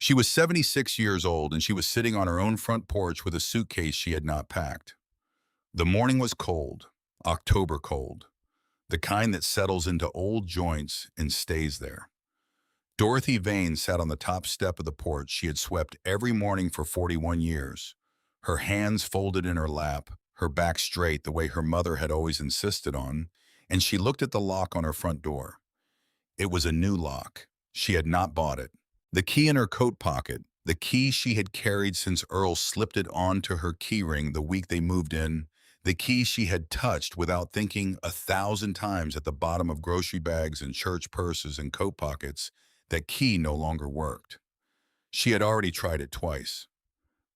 She was 76 years old and she was sitting on her own front porch with a suitcase she had not packed. The morning was cold, October cold, the kind that settles into old joints and stays there. Dorothy Vane sat on the top step of the porch she had swept every morning for 41 years, her hands folded in her lap, her back straight the way her mother had always insisted on, and she looked at the lock on her front door. It was a new lock. She had not bought it. The key in her coat pocket, the key she had carried since Earl slipped it onto her keyring the week they moved in, the key she had touched without thinking 1,000 times at the bottom of grocery bags and church purses and coat pockets, that key no longer worked. She had already tried it twice.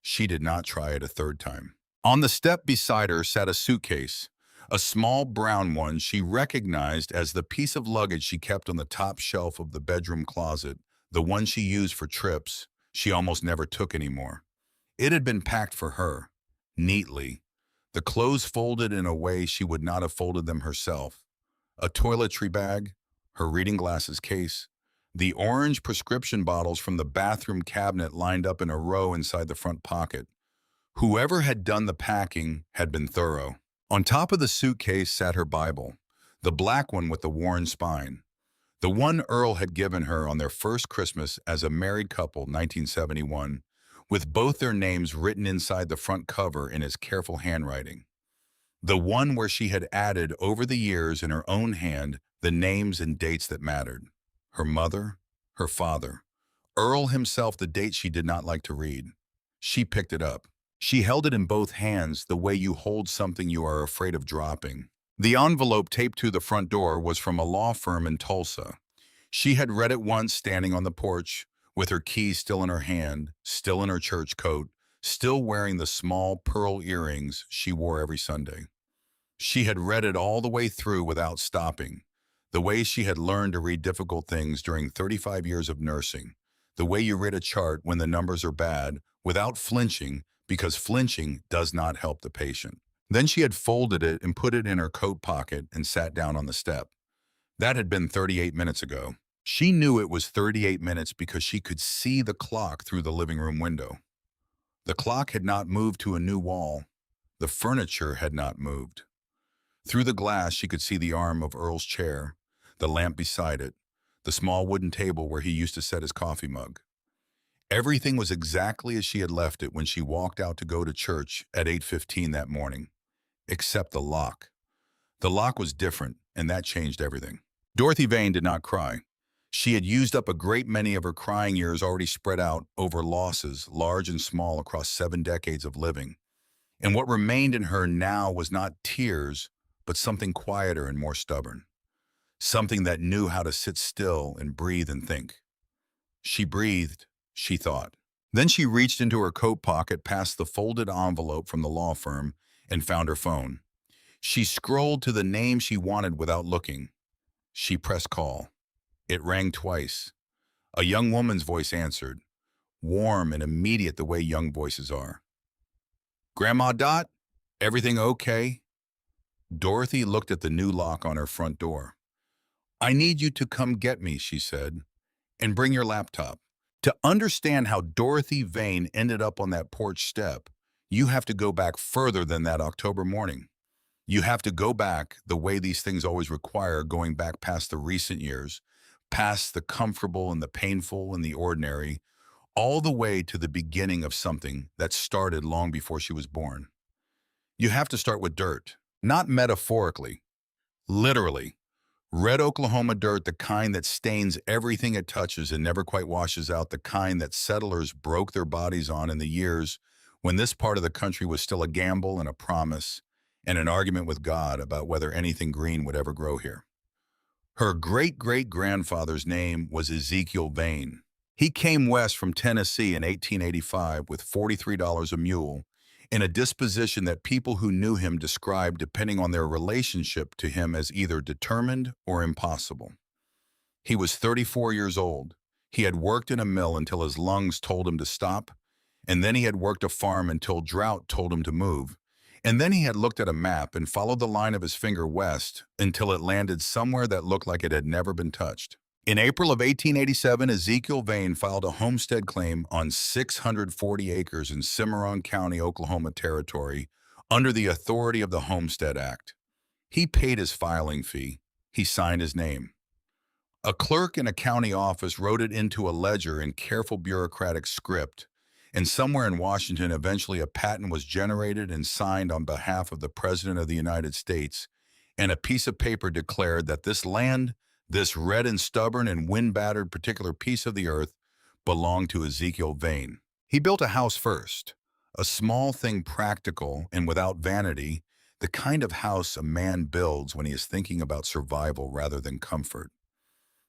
She did not try it a third time. On the step beside her sat a suitcase, a small brown one she recognized as the piece of luggage she kept on the top shelf of the bedroom closet, the one she used for trips she almost never took anymore. It had been packed for her, neatly, the clothes folded in a way she would not have folded them herself. A toiletry bag, her reading glasses case, the orange prescription bottles from the bathroom cabinet lined up in a row inside the front pocket. Whoever had done the packing had been thorough. On top of the suitcase sat her Bible, the black one with the worn spine, the one Earl had given her on their first Christmas as a married couple, 1971, with both their names written inside the front cover in his careful handwriting. The one where she had added over the years in her own hand the names and dates that mattered. Her mother, her father, Earl himself, the date she did not like to read. She picked it up. She held it in both hands the way you hold something you are afraid of dropping. The envelope taped to the front door was from a law firm in Tulsa. She had read it once standing on the porch, with her keys still in her hand, still in her church coat, still wearing the small pearl earrings she wore every Sunday. She had read it all the way through without stopping, the way she had learned to read difficult things during 35 years of nursing, the way you read a chart when the numbers are bad, without flinching, because flinching does not help the patient. Then she had folded it and put it in her coat pocket and sat down on the step. That had been 38 minutes ago. She knew it was 38 minutes because she could see the clock through the living room window. The clock had not moved to a new wall. The furniture had not moved. Through the glass, she could see the arm of Earl's chair, the lamp beside it, the small wooden table where he used to set his coffee mug. Everything was exactly as she had left it when she walked out to go to church at 8:15 that morning, except the lock. The lock was different, and that changed everything. Dorothy Vane did not cry. She had used up a great many of her crying years already spread out over losses, large and small, across 7 decades of living. And what remained in her now was not tears, but something quieter and more stubborn. Something that knew how to sit still and breathe and think. She breathed, she thought. Then she reached into her coat pocket past the folded envelope from the law firm and found her phone. She scrolled to the name she wanted without looking. She pressed call. It rang twice. A young woman's voice answered, warm and immediate the way young voices are. Grandma Dot, everything okay? Dorothy looked at the new lock on her front door. I need you to come get me, she said, and bring your laptop. To understand how Dorothy Vane ended up on that porch step, you have to go back further than that October morning. You have to go back the way these things always require, going back past the recent years, past the comfortable and the painful and the ordinary, all the way to the beginning of something that started long before she was born. You have to start with dirt, not metaphorically, literally. Red Oklahoma dirt, the kind that stains everything it touches and never quite washes out, the kind that settlers broke their bodies on in the years when this part of the country was still a gamble and a promise and an argument with God about whether anything green would ever grow here. Her great-great-grandfather's name was Ezekiel Vane. He came west from Tennessee in 1885 with $43 a mule, in a disposition that people who knew him described, depending on their relationship to him, as either determined or impossible. He was 34 years old. He had worked in a mill until his lungs told him to stop, and then he had worked a farm until drought told him to move, and then he had looked at a map and followed the line of his finger west until it landed somewhere that looked like it had never been touched. In April of 1887, Ezekiel Vane filed a homestead claim on 640 acres in Cimarron County, Oklahoma Territory, under the authority of the Homestead Act. He paid his filing fee. He signed his name. A clerk in a county office wrote it into a ledger in careful bureaucratic script, and somewhere in Washington, eventually a patent was generated and signed on behalf of the President of the United States, and a piece of paper declared that this land, this red and stubborn and wind-battered particular piece of the earth, belonged to Ezekiel Vane. He built a house first, a small thing practical and without vanity, the kind of house a man builds when he is thinking about survival rather than comfort.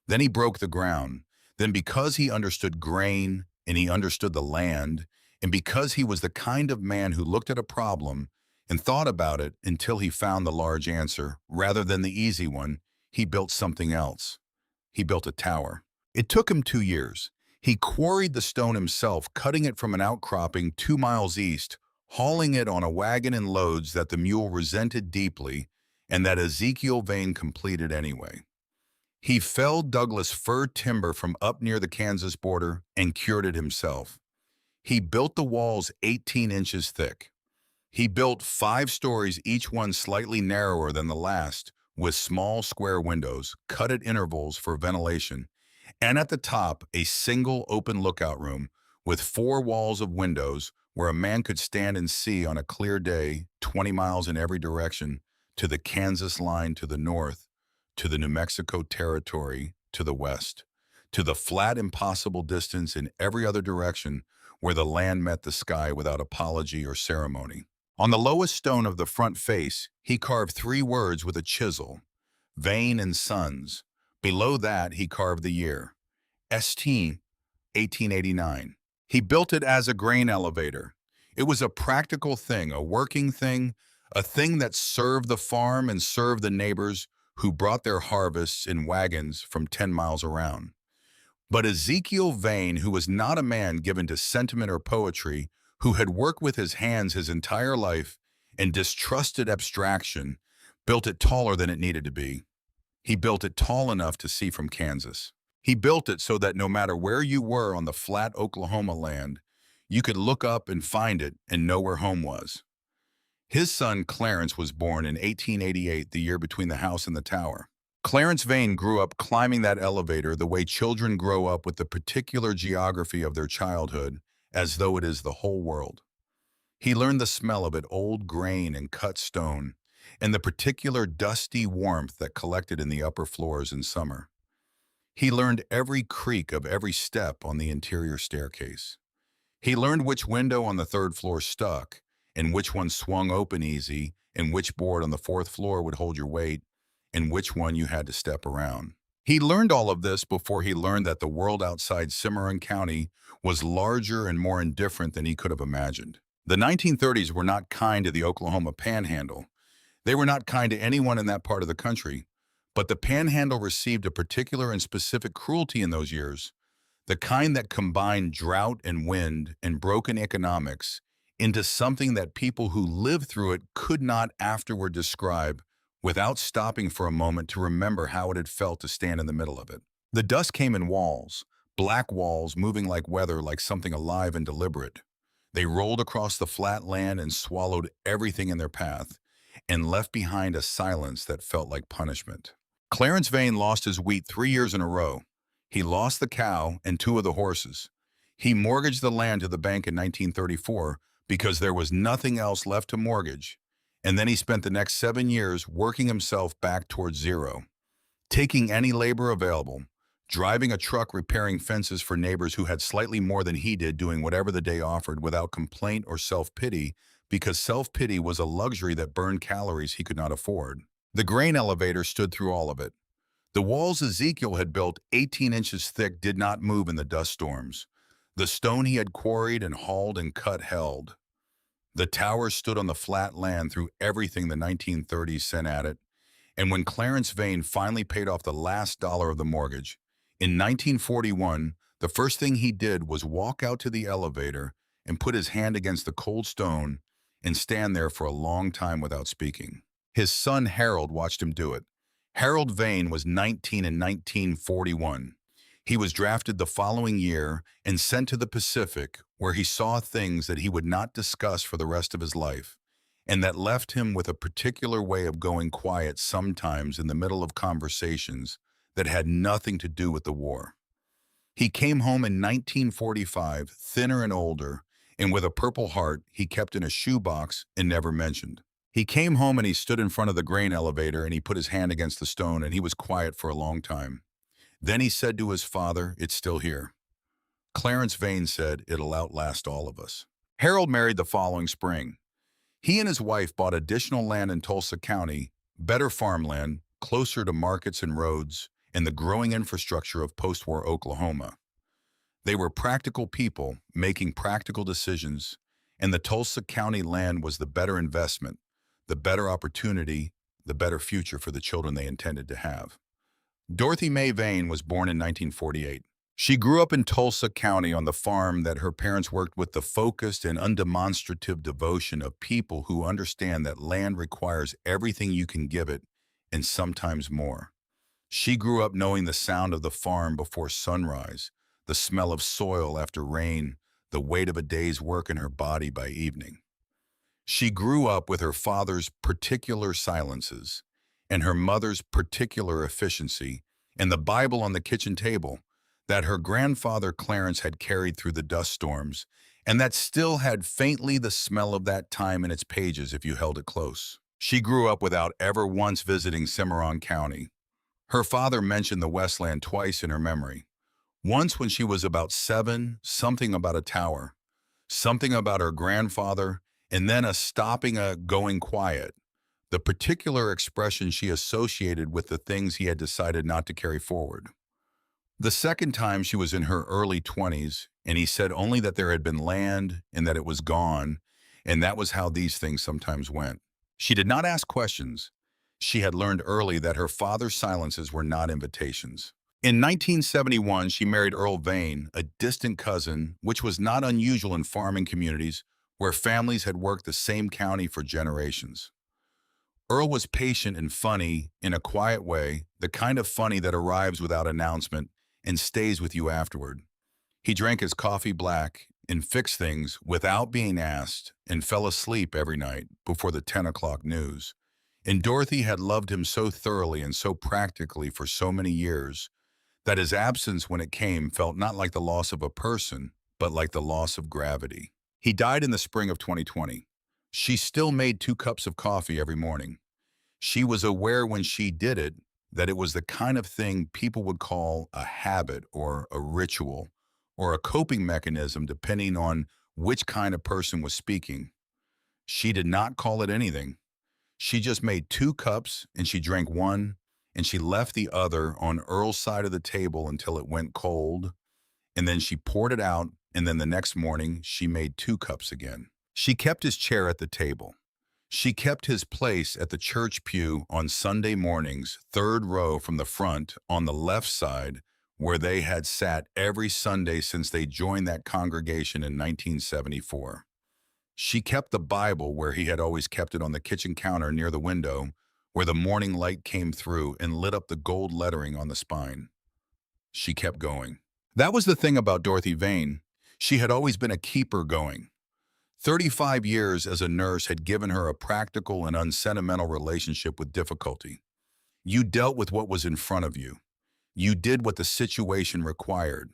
Then he broke the ground. Then because he understood grain and he understood the land, and because he was the kind of man who looked at a problem and thought about it until he found the large answer, rather than the easy one, he built something else. He built a tower. It took him 2 years. He quarried the stone himself, cutting it from an outcropping 2 miles east, hauling it on a wagon in loads that the mule resented deeply and that Ezekiel Vane completed anyway. He felled Douglas fir timber from up near the Kansas border and cured it himself. He built the walls 18 inches thick. He built 5 stories, each one slightly narrower than the last, with small square windows, cut at intervals for ventilation, and at the top a single open lookout room with 4 walls of windows where a man could stand and see on a clear day 20 miles in every direction to the Kansas line to the north, to the New Mexico territory to the west, to the flat impossible distance in every other direction where the land met the sky without apology or ceremony. On the lowest stone of the front face, he carved 3 words with a chisel, Vane and Sons. Below that, he carved the year, St. 1889. He built it as a grain elevator. It was a practical thing, a working thing, a thing that served the farm and served the neighbors who brought their harvests in wagons from 10 miles around. But Ezekiel Vane, who was not a man given to sentiment or poetry, who had worked with his hands his entire life and distrusted abstraction, built it taller than it needed to be. He built it tall enough to see from Kansas. He built it so that no matter where you were on the flat Oklahoma land, you could look up and find it and know where home was. His son Clarence was born in 1888, the year between the house and the tower. Clarence Vane grew up climbing that elevator the way children grow up with the particular geography of their childhood, as though it is the whole world. He learned the smell of it, old grain and cut stone, and the particular dusty warmth that collected in the upper floors in summer. He learned every creak of every step on the interior staircase. He learned which window on the 3rd floor stuck, and which one swung open easy, and which board on the 4th floor would hold your weight, and which one you had to step around. He learned all of this before he learned that the world outside Cimarron County was larger and more indifferent than he could have imagined. The 1930s were not kind to the Oklahoma Panhandle. They were not kind to anyone in that part of the country, but the Panhandle received a particular and specific cruelty in those years, the kind that combined drought and wind and broken economics into something that people who lived through it could not afterward describe without stopping for a moment to remember how it had felt to stand in the middle of it. The dust came in walls, black walls moving like weather, like something alive and deliberate. They rolled across the flat land and swallowed everything in their path, and left behind a silence that felt like punishment. Clarence Vane lost his wheat 3 years in a row. He lost the cow and 2 of the horses. He mortgaged the land to the bank in 1934 because there was nothing else left to mortgage, and then he spent the next 7 years working himself back towards zero, taking any labor available, driving a truck repairing fences for neighbors who had slightly more than he did, doing whatever the day offered without complaint or self-pity, because self-pity was a luxury that burned calories he could not afford. The grain elevator stood through all of it. The walls Ezekiel had built 18 inches thick did not move in the dust storms. The stone he had quarried and hauled and cut held. The tower stood on the flat land through everything the 1930s sent at it, and when Clarence Vane finally paid off the last dollar of the mortgage, in 1941, the first thing he did was walk out to the elevator and put his hand against the cold stone and stand there for a long time without speaking. His son Harold watched him do it. Harold Vane was 19 in 1941. He was drafted the following year and sent to the Pacific, where he saw things that he would not discuss for the rest of his life, and that left him with a particular way of going quiet sometimes in the middle of conversations that had nothing to do with the war. He came home in 1945, thinner and older, and with a Purple Heart he kept in a shoebox and never mentioned. He came home and he stood in front of the grain elevator and he put his hand against the stone and he was quiet for a long time. Then he said to his father, "It's still here." Clarence Vane said, "It'll outlast all of us." Harold married the following spring. He and his wife bought additional land in Tulsa County, better farmland, closer to markets and roads, and the growing infrastructure of post-war Oklahoma. They were practical people making practical decisions, and the Tulsa County land was the better investment, the better opportunity, the better future for the children they intended to have. Dorothy Mae Vane was born in 1948. She grew up in Tulsa County on the farm that her parents worked with the focused and undemonstrative devotion of people who understand that land requires everything you can give it, and sometimes more. She grew up knowing the sound of the farm before sunrise, the smell of soil after rain, the weight of a day's work in her body by evening. She grew up with her father's particular silences and her mother's particular efficiency and the Bible on the kitchen table that her grandfather Clarence had carried through the dust storms and that still had faintly the smell of that time in its pages if you held it close. She grew up without ever once visiting Cimarron County. Her father mentioned the Westland twice in her memory. Once when she was about 7, something about a tower, something about her grandfather, and then a stopping a going quiet, the particular expression she associated with the things he had decided not to carry forward. The second time she was in her early 20s, and he said only that there had been land and that it was gone, and that was how these things sometimes went. She did not ask questions. She had learned early that her father's silences were not invitations. In 1971, she married Earl Vane, a distant cousin, which was not unusual in farming communities where families had worked the same county for generations. Earl was patient and funny in a quiet way, the kind of funny that arrives without announcement and stays with you afterward. He drank his coffee black and fixed things without being asked and fell asleep every night before the 10 o'clock news. And Dorothy had loved him so thoroughly and so practically for so many years that his absence when it came felt not like the loss of a person, but like the loss of gravity. He died in the spring of 2020. She still made 2 cups of coffee every morning. She was aware when she did it that it was the kind of thing people would call a habit or a ritual or a coping mechanism depending on which kind of person was speaking. She did not call it anything. She just made 2 cups and she drank one and she left the other on Earl's side of the table until it went cold, and then she poured it out, and then the next morning she made 2 cups again. She kept his chair at the table. She kept his place at the church pew on Sunday mornings, 3rd row from the front on the left side, where they had sat every Sunday since they joined that congregation in 1974. She kept the Bible where he had always kept it on the kitchen counter near the window, where the morning light came through and lit up the gold lettering on the spine. She kept going. That was the thing about Dorothy Vane. She had always been a keeper going. 35 years as a nurse had given her a practical and unsentimental relationship with difficulty. You dealt with what was in front of you. You did what the situation required.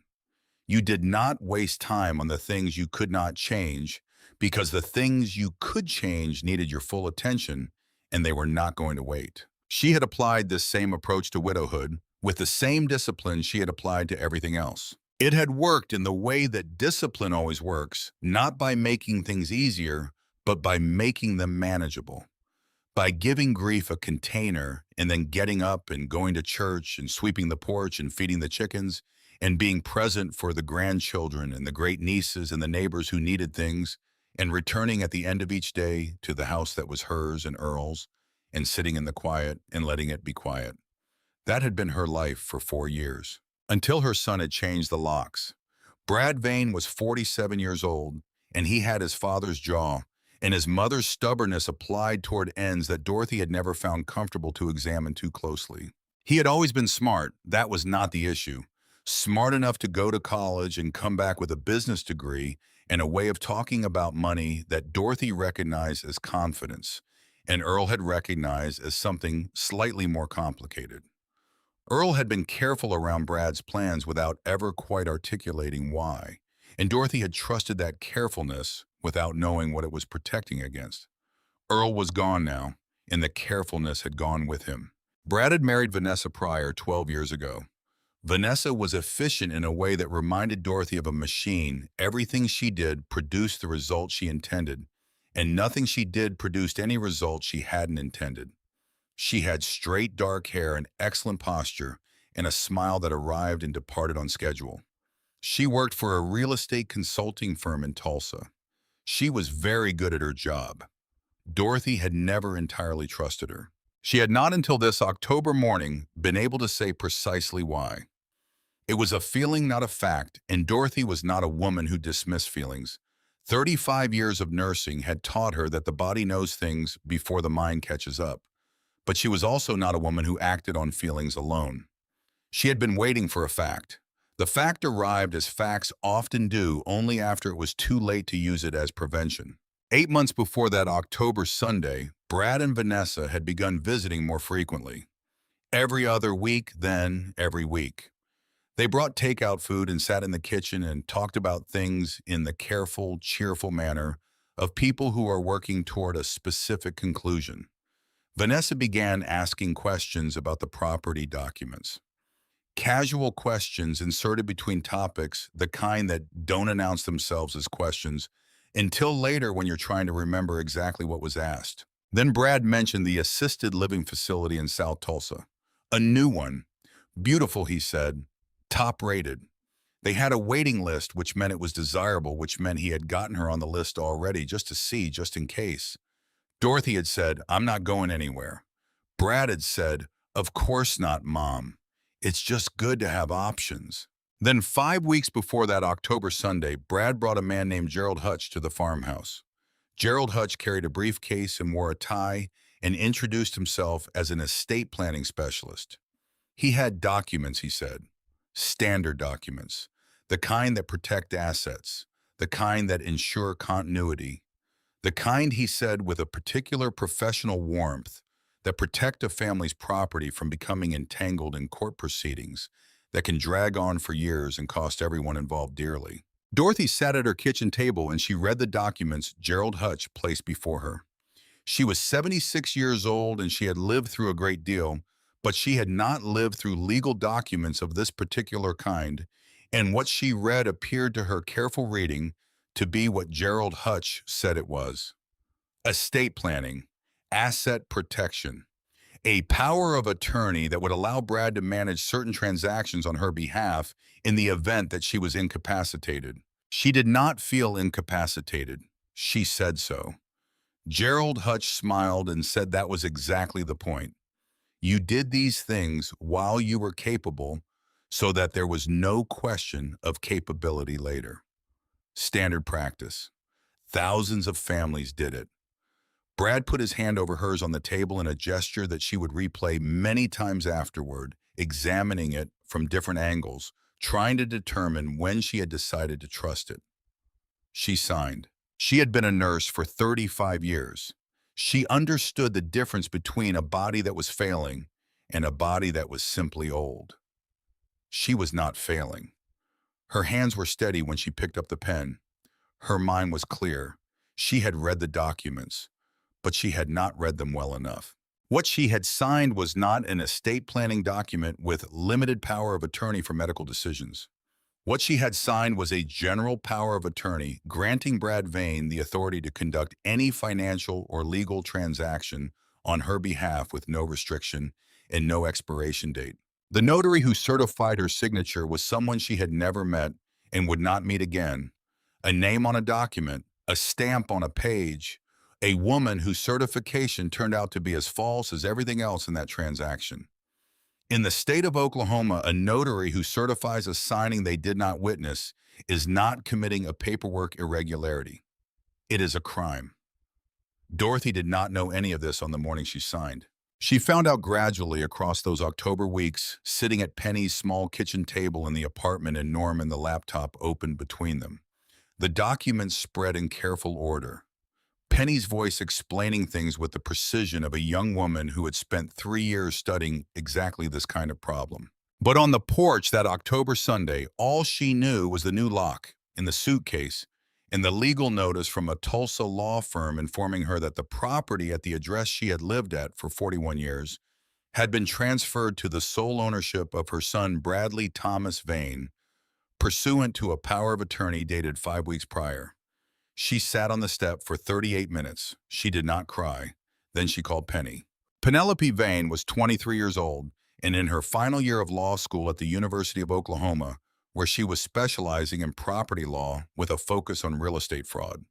You did not waste time on the things you could not change because the things you could change needed your full attention and they were not going to wait. She had applied this same approach to widowhood with the same discipline she had applied to everything else. It had worked in the way that discipline always works, not by making things easier, but by making them manageable. By giving grief a container and then getting up and going to church and sweeping the porch and feeding the chickens and being present for the grandchildren and the great nieces and the neighbors who needed things and returning at the end of each day to the house that was hers and Earl's and sitting in the quiet and letting it be quiet. That had been her life for 4 years, until her son had changed the locks. Brad Vane was 47 years old, and he had his father's jaw, and his mother's stubbornness applied toward ends that Dorothy had never found comfortable to examine too closely. He had always been smart, that was not the issue. Smart enough to go to college and come back with a business degree and a way of talking about money that Dorothy recognized as confidence, and Earl had recognized as something slightly more complicated. Earl had been careful around Brad's plans without ever quite articulating why, and Dorothy had trusted that carefulness without knowing what it was protecting against. Earl was gone now, and the carefulness had gone with him. Brad had married Vanessa Pryor 12 years ago. Vanessa was efficient in a way that reminded Dorothy of a machine. Everything she did produced the result she intended, and nothing she did produced any result she hadn't intended. She had straight dark hair and excellent posture, and a smile that arrived and departed on schedule. She worked for a real estate consulting firm in Tulsa. She was very good at her job. Dorothy had never entirely trusted her. She had not until this October morning been able to say precisely why. It was a feeling, not a fact, and Dorothy was not a woman who dismissed feelings. 35 years of nursing had taught her that the body knows things before the mind catches up. But she was also not a woman who acted on feelings alone. She had been waiting for a fact. The fact arrived, as facts often do, only after it was too late to use it as prevention. 8 months before that October Sunday, Brad and Vanessa had begun visiting more frequently. Every other week, then every week. They brought takeout food and sat in the kitchen and talked about things in the careful, cheerful manner of people who are working toward a specific conclusion. Vanessa began asking questions about the property documents. Casual questions inserted between topics, the kind that don't announce themselves as questions, until later when you're trying to remember exactly what was asked. Then Brad mentioned the assisted living facility in South Tulsa. A new one. Beautiful, he said. Top rated. They had a waiting list, which meant it was desirable, which meant he had gotten her on the list already just to see, just in case. Dorothy had said, "I'm not going anywhere." Brad had said, "Of course not, Mom. It's just good to have options." Then 5 weeks before that October Sunday, Brad brought a man named Gerald Hutch to the farmhouse. Gerald Hutch carried a briefcase and wore a tie and introduced himself as an estate planning specialist. He had documents, he said. Standard documents. The kind that protect assets. The kind that ensure continuity. The kind, he said, with a particular professional warmth, that protect a family's property from becoming entangled in court proceedings that can drag on for years and cost everyone involved dearly. Dorothy sat at her kitchen table and she read the documents Gerald Hutch placed before her. She was 76 years old and she had lived through a great deal, but she had not lived through legal documents of this particular kind, and what she read appeared to her careful reading to be what Gerald Hutch said it was. Estate planning, asset protection, a power of attorney that would allow Brad to manage certain transactions on her behalf in the event that she was incapacitated. She did not feel incapacitated. She said so. Gerald Hutch smiled and said that was exactly the point. You did these things while you were capable so that there was no question of capability later. Standard practice. Thousands of families did it. Brad put his hand over hers on the table in a gesture that she would replay many times afterward, examining it from different angles, trying to determine when she had decided to trust it. She signed. She had been a nurse for 35 years. She understood the difference between a body that was failing and a body that was simply old. She was not failing. Her hands were steady when she picked up the pen. Her mind was clear. She had read the documents, but she had not read them well enough. What she had signed was not an estate planning document with limited power of attorney for medical decisions. What she had signed was a general power of attorney granting Brad Vane the authority to conduct any financial or legal transaction on her behalf with no restriction and no expiration date. The notary who certified her signature was someone she had never met and would not meet again. A name on a document, a stamp on a page, a woman whose certification turned out to be as false as everything else in that transaction. In the state of Oklahoma, a notary who certifies a signing they did not witness is not committing a paperwork irregularity. It is a crime. Dorothy did not know any of this on the morning she signed. She found out gradually across those October weeks, sitting at Penny's small kitchen table in the apartment and Norman the laptop open between them. The documents spread in careful order. Penny's voice explaining things with the precision of a young woman who had spent 3 years studying exactly this kind of problem. But on the porch that October Sunday, all she knew was the new lock in the suitcase and the legal notice from a Tulsa law firm informing her that the property at the address she had lived at for 41 years had been transferred to the sole ownership of her son Bradley Thomas Vane, pursuant to a power of attorney dated 5 weeks prior. She sat on the step for 38 minutes. She did not cry. Then she called Penny. Penelope Vane was 23 years old and in her final year of law school at the University of Oklahoma, where she was specializing in property law with a focus on real estate fraud.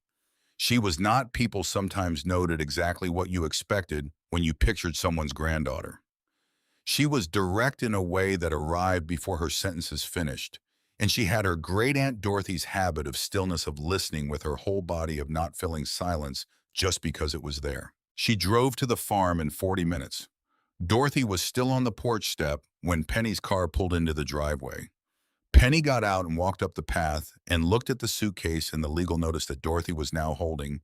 She was not people sometimes noted exactly what you expected when you pictured someone's granddaughter. She was direct in a way that arrived before her sentences finished, and she had her great-aunt Dorothy's habit of stillness of listening with her whole body of not filling silence just because it was there. She drove to the farm in 40 minutes. Dorothy was still on the porch step when Penny's car pulled into the driveway. Penny got out and walked up the path and looked at the suitcase and the legal notice that Dorothy was now holding,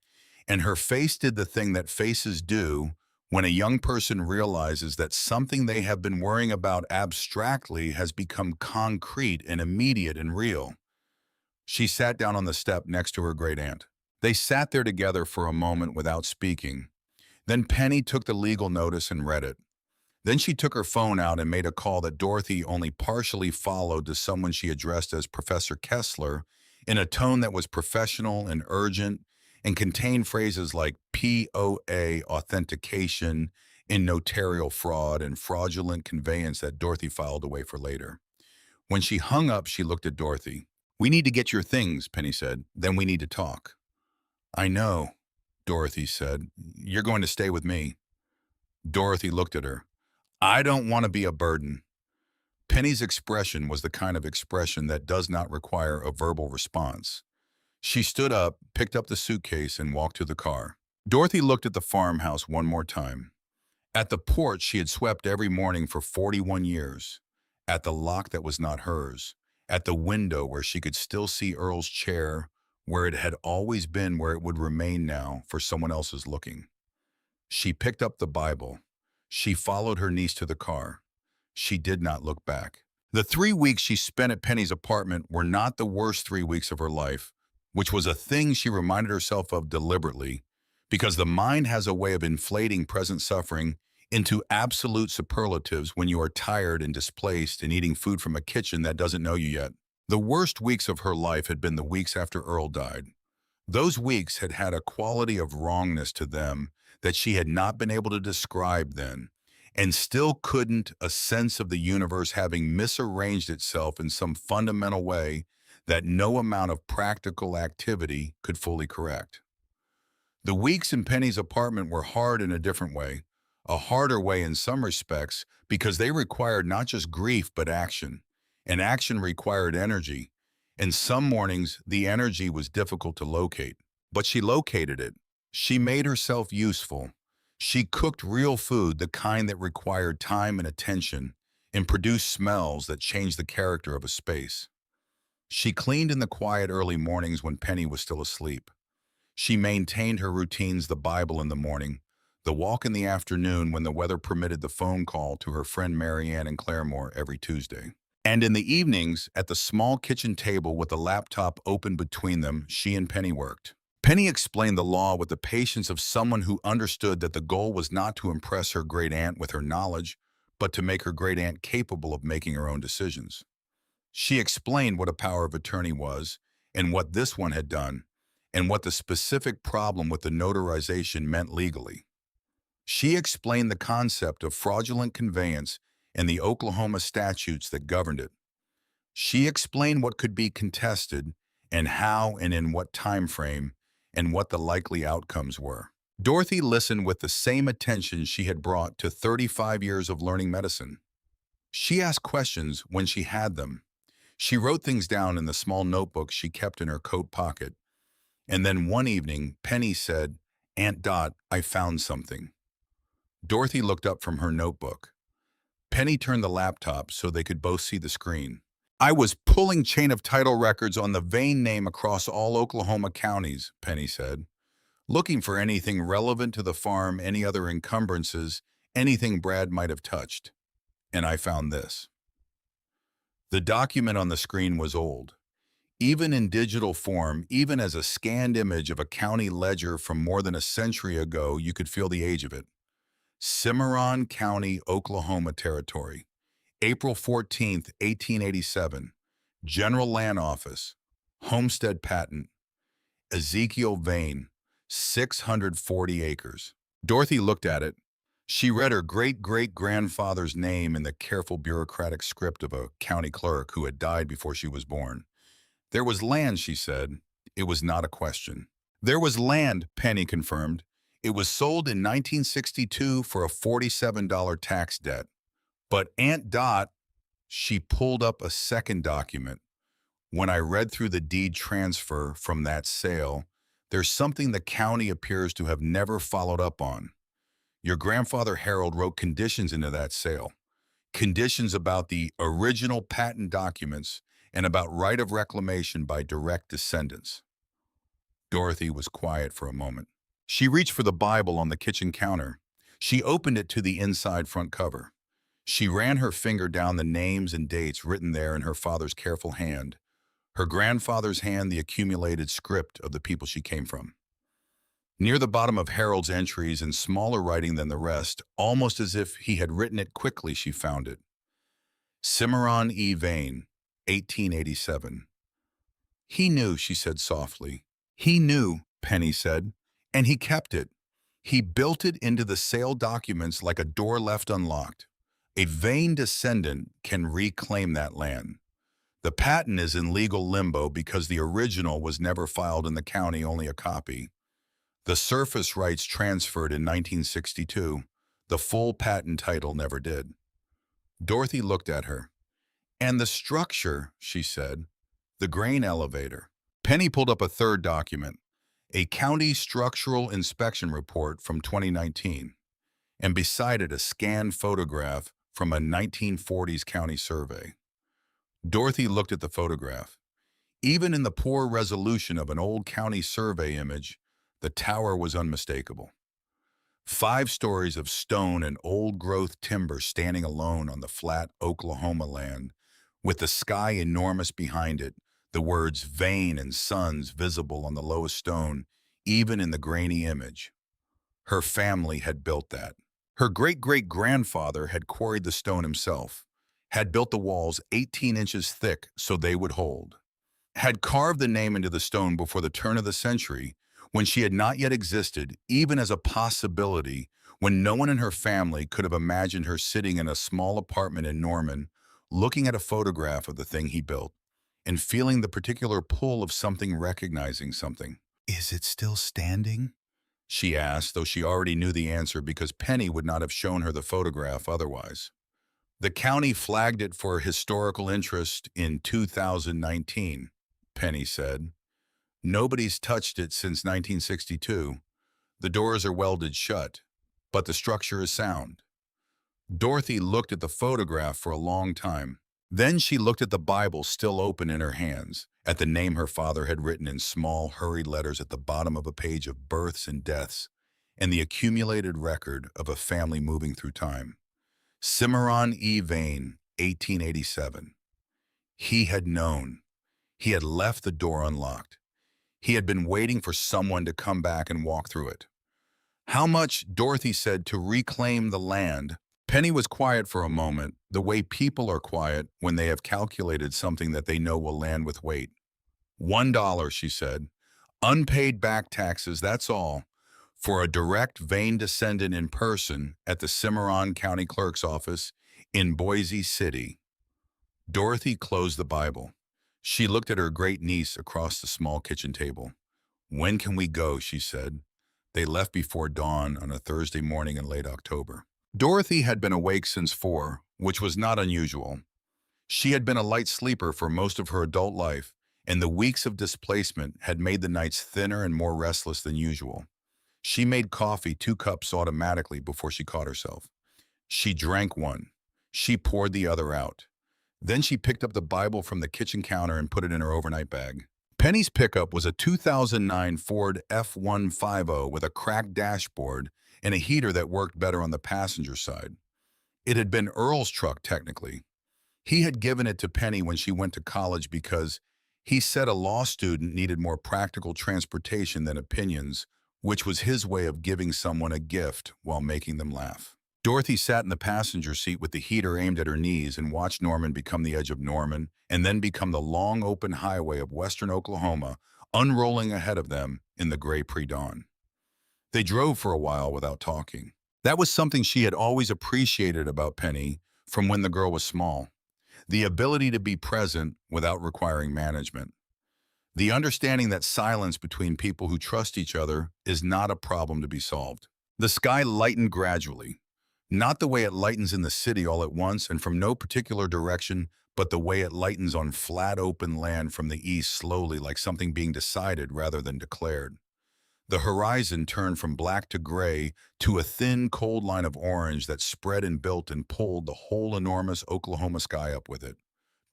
and her face did the thing that faces do when a young person realizes that something they have been worrying about abstractly has become concrete and immediate and real. She sat down on the step next to her great-aunt. They sat there together for a moment without speaking. Then Penny took the legal notice and read it. Then she took her phone out and made a call that Dorothy only partially followed to someone she addressed as Professor Kessler in a tone that was professional and urgent and contained phrases like POA authentication in notarial fraud and fraudulent conveyance that Dorothy filed away for later. When she hung up, she looked at Dorothy. "We need to get your things," Penny said. "Then we need to talk." "I know," Dorothy said. "You're going to stay with me." Dorothy looked at her. "I don't want to be a burden." Penny's expression was the kind of expression that does not require a verbal response. She stood up, picked up the suitcase, and walked to the car. Dorothy looked at the farmhouse one more time. At the porch she had swept every morning for 41 years. At the lock that was not hers. At the window where she could still see Earl's chair, where it had always been, where it would remain now for someone else's looking. She picked up the Bible. She followed her niece to the car. She did not look back. The 3 weeks she spent at Penny's apartment were not the worst 3 weeks of her life, which was a thing she reminded herself of deliberately, because the mind has a way of inflating present suffering into absolute superlatives when you are tired and displaced and eating food from a kitchen that doesn't know you yet. The worst weeks of her life had been the weeks after Earl died. Those weeks had had a quality of wrongness to them that she had not been able to describe then, and still couldn't, a sense of the universe having misarranged itself in some fundamental way that no amount of practical activity could fully correct. The weeks in Penny's apartment were hard in a different way, a harder way in some respects, because they required not just grief but action, and action required energy. And some mornings, the energy was difficult to locate, but she located it. She made herself useful. She cooked real food, the kind that required time and attention, and produced smells that changed the character of a space. She cleaned in the quiet early mornings when Penny was still asleep. She maintained her routines, the Bible in the morning, the walk in the afternoon when the weather permitted, the phone call to her friend Marianne in Claremore every Tuesday. And in the evenings, at the small kitchen table with the laptop open between them, she and Penny worked. Penny explained the law with the patience of someone who understood that the goal was not to impress her great-aunt with her knowledge, but to make her great-aunt capable of making her own decisions. She explained what a power of attorney was, and what this one had done, and what the specific problem with the notarization meant legally. She explained the concept of fraudulent conveyance and the Oklahoma statutes that governed it. She explained what could be contested and how and in what time frame and what the likely outcomes were. Dorothy listened with the same attention she had brought to 35 years of learning medicine. She asked questions when she had them. She wrote things down in the small notebook she kept in her coat pocket. And then one evening, Penny said, Aunt Dot, I found something. Dorothy looked up from her notebook. Penny turned the laptop so they could both see the screen. I was pulling chain of title records on the Vane name across all Oklahoma counties, Penny said, looking for anything relevant to the farm, any other encumbrances, anything Brad might have touched. And I found this. The document on the screen was old. Even in digital form, even as a scanned image of a county ledger from more than a century ago, you could feel the age of it. Cimarron County, Oklahoma Territory. April 14th, 1887. General Land Office. Homestead Patent. Ezekiel Vane. 640 acres. Dorothy looked at it. She read her great-great-grandfather's name in the careful bureaucratic script of a county clerk who had died before she was born. There was land, she said. It was not a question. There was land, Penny confirmed. It was sold in 1962 for a $47 tax debt. But Aunt Dot, she pulled up a second document. When I read through the deed transfer from that sale, there's something the county appears to have never followed up on. Your grandfather Harold wrote conditions into that sale. Conditions about the original patent documents and about right of reclamation by direct descendants. Dorothy was quiet for a moment. She reached for the Bible on the kitchen counter. She opened it to the inside front cover. She ran her finger down the names and dates written there in her father's careful hand, her grandfather's hand the accumulated script of the people she came from. Near the bottom of Harold's entries in smaller writing than the rest, almost as if he had written it quickly, she found it. Cimarron E. Vane, 1887. He knew, she said softly. He knew, Penny said, and he kept it. He built it into the sale documents like a door left unlocked. A Vane descendant can reclaim that land. The patent is in legal limbo because the original was never filed in the county, only a copy. The surface rights transferred in 1962. The full patent title never did. Dorothy looked at her. And the structure, she said, the grain elevator. Penny pulled up a third document, a county structural inspection report from 2019, and beside it a scanned photograph from a 1940s county survey. Dorothy looked at the photograph. Even in the poor resolution of an old county survey image, the tower was unmistakable. 5 stories of stone and old-growth timber standing alone on the flat Oklahoma land, with the sky enormous behind it, the words Vane and Sons visible on the lowest stone, even in the grainy image. Her family had built that. Her great-great-grandfather had quarried the stone himself, had built the walls 18 inches thick so they would hold, had carved the name into the stone before the turn of the century, when she had not yet existed, even as a possibility, when no one in her family could have imagined her sitting in a small apartment in Norman, looking at a photograph of the thing he built, and feeling the particular pull of something recognizing something. Is it still standing? She asked, though she already knew the answer because Penny would not have shown her the photograph otherwise. The county flagged it for historical interest in 2019, Penny said. Nobody's touched it since 1962. The doors are welded shut, but the structure is sound. Dorothy looked at the photograph for a long time. Then she looked at the Bible still open in her hands, at the name her father had written in small, hurried letters at the bottom of a page of births and deaths, and the accumulated record of a family moving through time. Cimarron E. Vane, 1887. He had known. He had left the door unlocked. He had been waiting for someone to come back and walk through it. How much, Dorothy said, to reclaim the land? Penny was quiet for a moment, the way people are quiet when they have calculated something that they know will land with weight. $1, she said. Unpaid back taxes, that's all. For a direct Vane descendant in person at the Cimarron County Clerk's office in Boise City. Dorothy closed the Bible. She looked at her great-niece across the small kitchen table. When can we go, she said. They left before dawn on a Thursday morning in late October. Dorothy had been awake since 4, which was not unusual. She had been a light sleeper for most of her adult life, and the weeks of displacement had made the nights thinner and more restless than usual. She made coffee 2 cups automatically before she caught herself. She drank one. She poured the other out. Then she picked up the Bible from the kitchen counter and put it in her overnight bag. Penny's pickup was a 2009 Ford F-150 with a cracked dashboard and a heater that worked better on the passenger side. It had been Earl's truck, technically. He had given it to Penny when she went to college because he said a law student needed more practical transportation than opinions, which was his way of giving someone a gift while making them laugh. Dorothy sat in the passenger seat with the heater aimed at her knees and watched Norman become the edge of Norman and then become the long open highway of western Oklahoma, unrolling ahead of them in the gray pre-dawn. They drove for a while without talking. That was something she had always appreciated about Penny from when the girl was small. The ability to be present without requiring management. The understanding that silence between people who trust each other is not a problem to be solved. The sky lightened gradually. Not the way it lightens in the city all at once and from no particular direction, but the way it lightens on flat open land from the east slowly, like something being decided rather than declared. The horizon turned from black to gray to a thin, cold line of orange that spread and built and pulled the whole enormous Oklahoma sky up with it.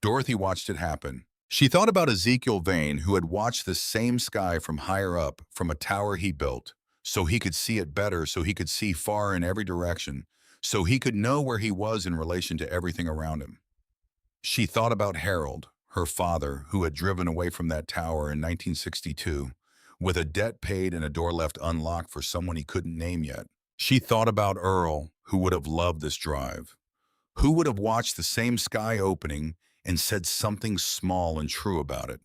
Dorothy watched it happen. She thought about Ezekiel Vane, who had watched the same sky from higher up, from a tower he built, so he could see it better, so he could see far in every direction, so he could know where he was in relation to everything around him. She thought about Harold, her father, who had driven away from that tower in 1962, with a debt paid and a door left unlocked for someone he couldn't name yet. She thought about Earl, who would have loved this drive, who would have watched the same sky opening and said something small and true about it,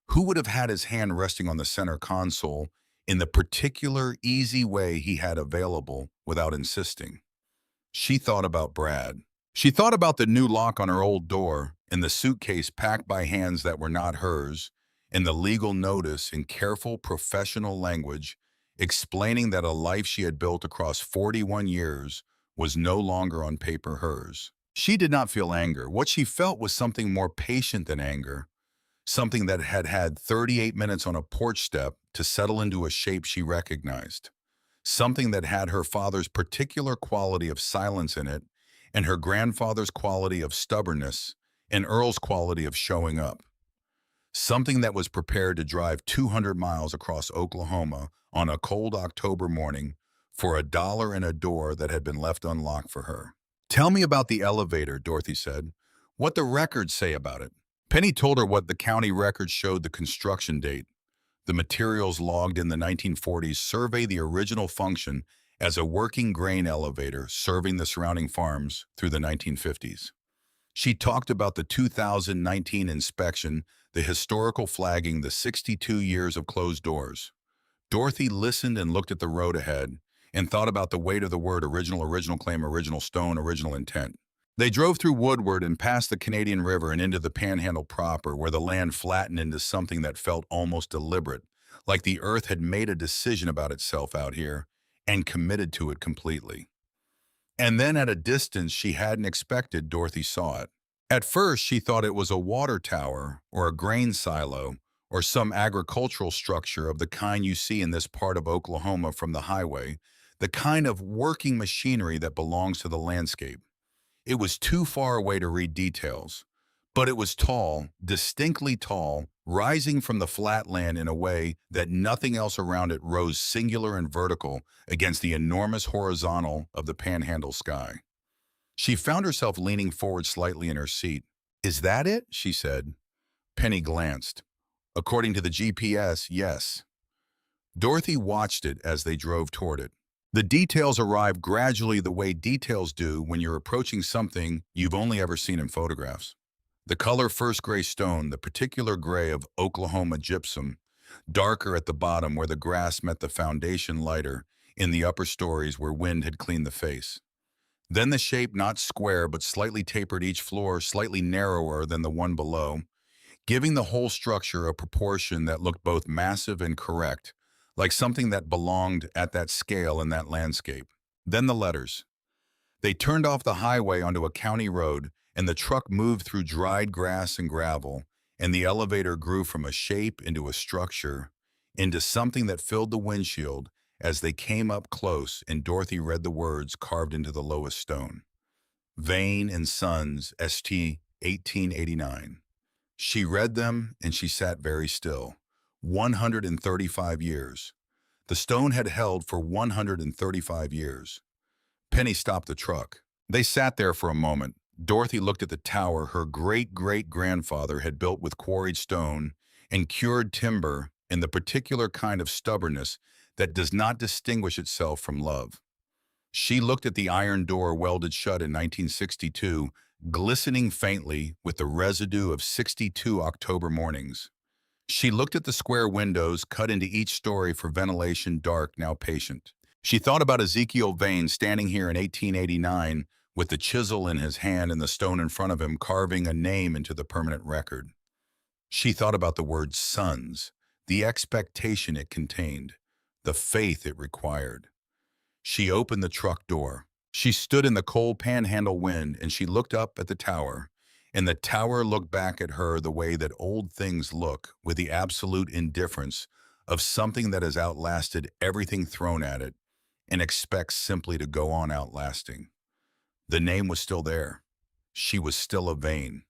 who would have had his hand resting on the center console in the particular easy way he had available without insisting. She thought about Brad. She thought about the new lock on her old door and the suitcase packed by hands that were not hers, and the legal notice in careful professional language explaining that a life she had built across 41 years was no longer on paper hers. She did not feel anger. What she felt was something more patient than anger, something that had had 38 minutes on a porch step to settle into a shape she recognized, something that had her father's particular quality of silence in it and her grandfather's quality of stubbornness and Earl's quality of showing up. Something that was prepared to drive 200 miles across Oklahoma on a cold October morning for $1 and a door that had been left unlocked for her. "Tell me about the elevator," Dorothy said. "What the records say about it." Penny told her what the county records showed: the construction date. The materials logged in the 1940s survey the original function as a working grain elevator serving the surrounding farms through the 1950s. She talked about the 2019 inspection, the historical flagging, the 62 years of closed doors. Dorothy listened and looked at the road ahead and thought about the weight of the word original, original claim, original stone, original intent. They drove through Woodward and past the Canadian River and into the Panhandle proper, where the land flattened into something that felt almost deliberate, like the earth had made a decision about itself out here and committed to it completely. And then at a distance she hadn't expected, Dorothy saw it. At first she thought it was a water tower or a grain silo or some agricultural structure of the kind you see in this part of Oklahoma from the highway, the kind of working machinery that belongs to the landscape. It was too far away to read details, but it was tall, distinctly tall, rising from the flat land in a way that nothing else around it rose singular and vertical against the enormous horizontal of the Panhandle sky. She found herself leaning forward slightly in her seat. "Is that it?" she said. Penny glanced. "According to the GPS, yes." Dorothy watched it as they drove toward it. The details arrived gradually, the way details do when you're approaching something you've only ever seen in photographs. The color first gray stone, the particular gray of Oklahoma gypsum, darker at the bottom where the grass met the foundation, lighter in the upper stories where wind had cleaned the face. Then the shape, not square but slightly tapered, each floor slightly narrower than the one below, giving the whole structure a proportion that looked both massive and correct, like something that belonged at that scale in that landscape. Then the letters. They turned off the highway onto a county road, and the truck moved through dried grass and gravel, and the elevator grew from a shape into a structure, into something that filled the windshield as they came up close and Dorothy read the words carved into the lowest stone. Vane and Sons, St. 1889. She read them and she sat very still. 135 years. The stone had held for 135 years. Penny stopped the truck. They sat there for a moment. Dorothy looked at the tower her great-great-grandfather had built with quarried stone and cured timber in the particular kind of stubbornness that does not distinguish itself from love. She looked at the iron door welded shut in 1962, glistening faintly with the residue of 62 October mornings. She looked at the square windows cut into each story for ventilation, dark, now patient. She thought about Ezekiel Vane standing here in 1889 with the chisel in his hand and the stone in front of him carving a name into the permanent record. She thought about the word sons, the expectation it contained, the faith it required. She opened the truck door. She stood in the cold panhandle wind and she looked up at the tower, and the tower looked back at her the way that old things look, with the absolute indifference of something that has outlasted everything thrown at it and expects simply to go on outlasting. The name was still there. She was still a Vane.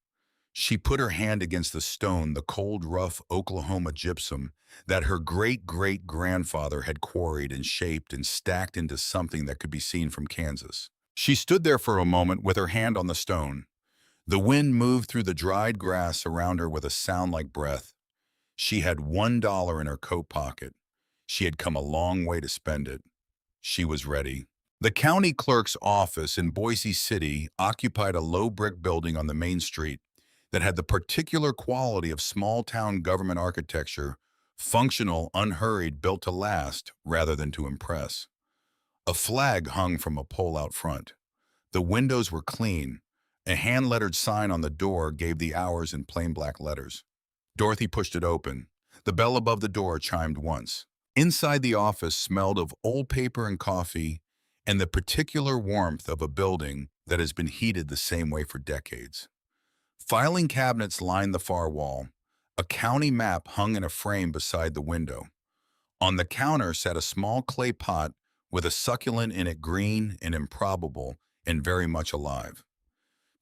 She put her hand against the stone, the cold, rough Oklahoma gypsum that her great-great-grandfather had quarried and shaped and stacked into something that could be seen from Kansas. She stood there for a moment with her hand on the stone. The wind moved through the dried grass around her with a sound like breath. She had $1 in her coat pocket. She had come a long way to spend it. She was ready. The county clerk's office in Boise City occupied a low brick building on the main street that had the particular quality of small-town government architecture, functional, unhurried, built to last rather than to impress. A flag hung from a pole out front. The windows were clean. A hand-lettered sign on the door gave the hours in plain black letters. Dorothy pushed it open. The bell above the door chimed once. Inside the office smelled of old paper and coffee and the particular warmth of a building that has been heated the same way for decades. Filing cabinets lined the far wall. A county map hung in a frame beside the window. On the counter sat a small clay pot with a succulent in it, green and improbable and very much alive.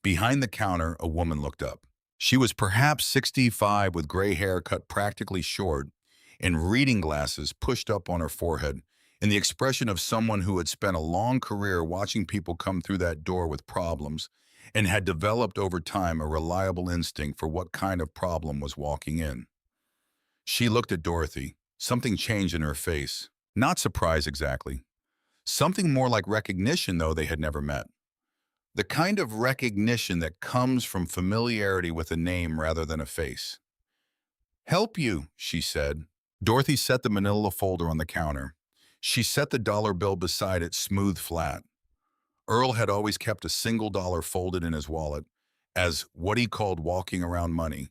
Behind the counter, a woman looked up. She was perhaps 65 with gray hair cut practically short and reading glasses pushed up on her forehead, and the expression of someone who had spent a long career watching people come through that door with problems and had developed over time a reliable instinct for what kind of problem was walking in. She looked at Dorothy. Something changed in her face. Not surprise exactly. Something more like recognition, though they had never met. The kind of recognition that comes from familiarity with a name rather than a face. "Help you," she said. Dorothy set the manila folder on the counter. She set the dollar bill beside it, smooth flat. Earl had always kept a single dollar folded in his wallet as what he called walking around money,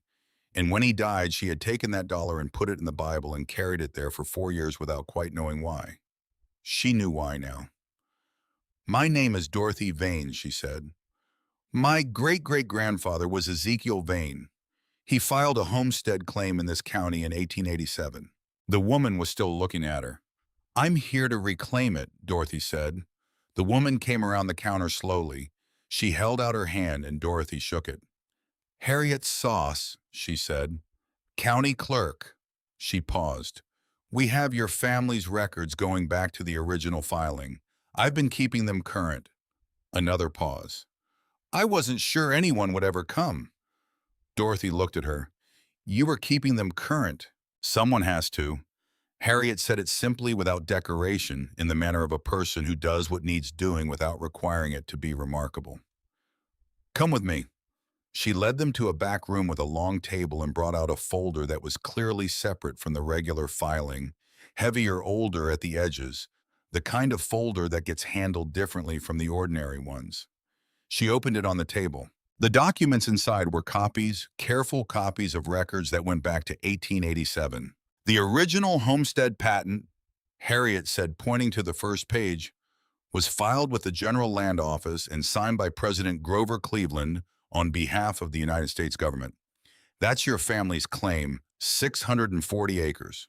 and when he died, she had taken that dollar and put it in the Bible and carried it there for 4 years without quite knowing why. She knew why now. "My name is Dorothy Vane," she said. "My great-great-grandfather was Ezekiel Vane. He filed a homestead claim in this county in 1887. The woman was still looking at her. "I'm here to reclaim it," Dorothy said. The woman came around the counter slowly. She held out her hand and Dorothy shook it. "Harriet Sauce," she said. "County clerk." She paused. "We have your family's records going back to the original filing. I've been keeping them current." Another pause. "I wasn't sure anyone would ever come." Dorothy looked at her. "You were keeping them current. Someone has to." Harriet said it simply, without decoration, in the manner of a person who does what needs doing without requiring it to be remarkable. "Come with me." She led them to a back room with a long table and brought out a folder that was clearly separate from the regular filing, heavier, older at the edges, the kind of folder that gets handled differently from the ordinary ones. She opened it on the table. The documents inside were copies, careful copies of records that went back to 1887. The original homestead patent, Harriet said, pointing to the first page, was filed with the General Land Office and signed by President Grover Cleveland on behalf of the United States government. That's your family's claim, 640 acres.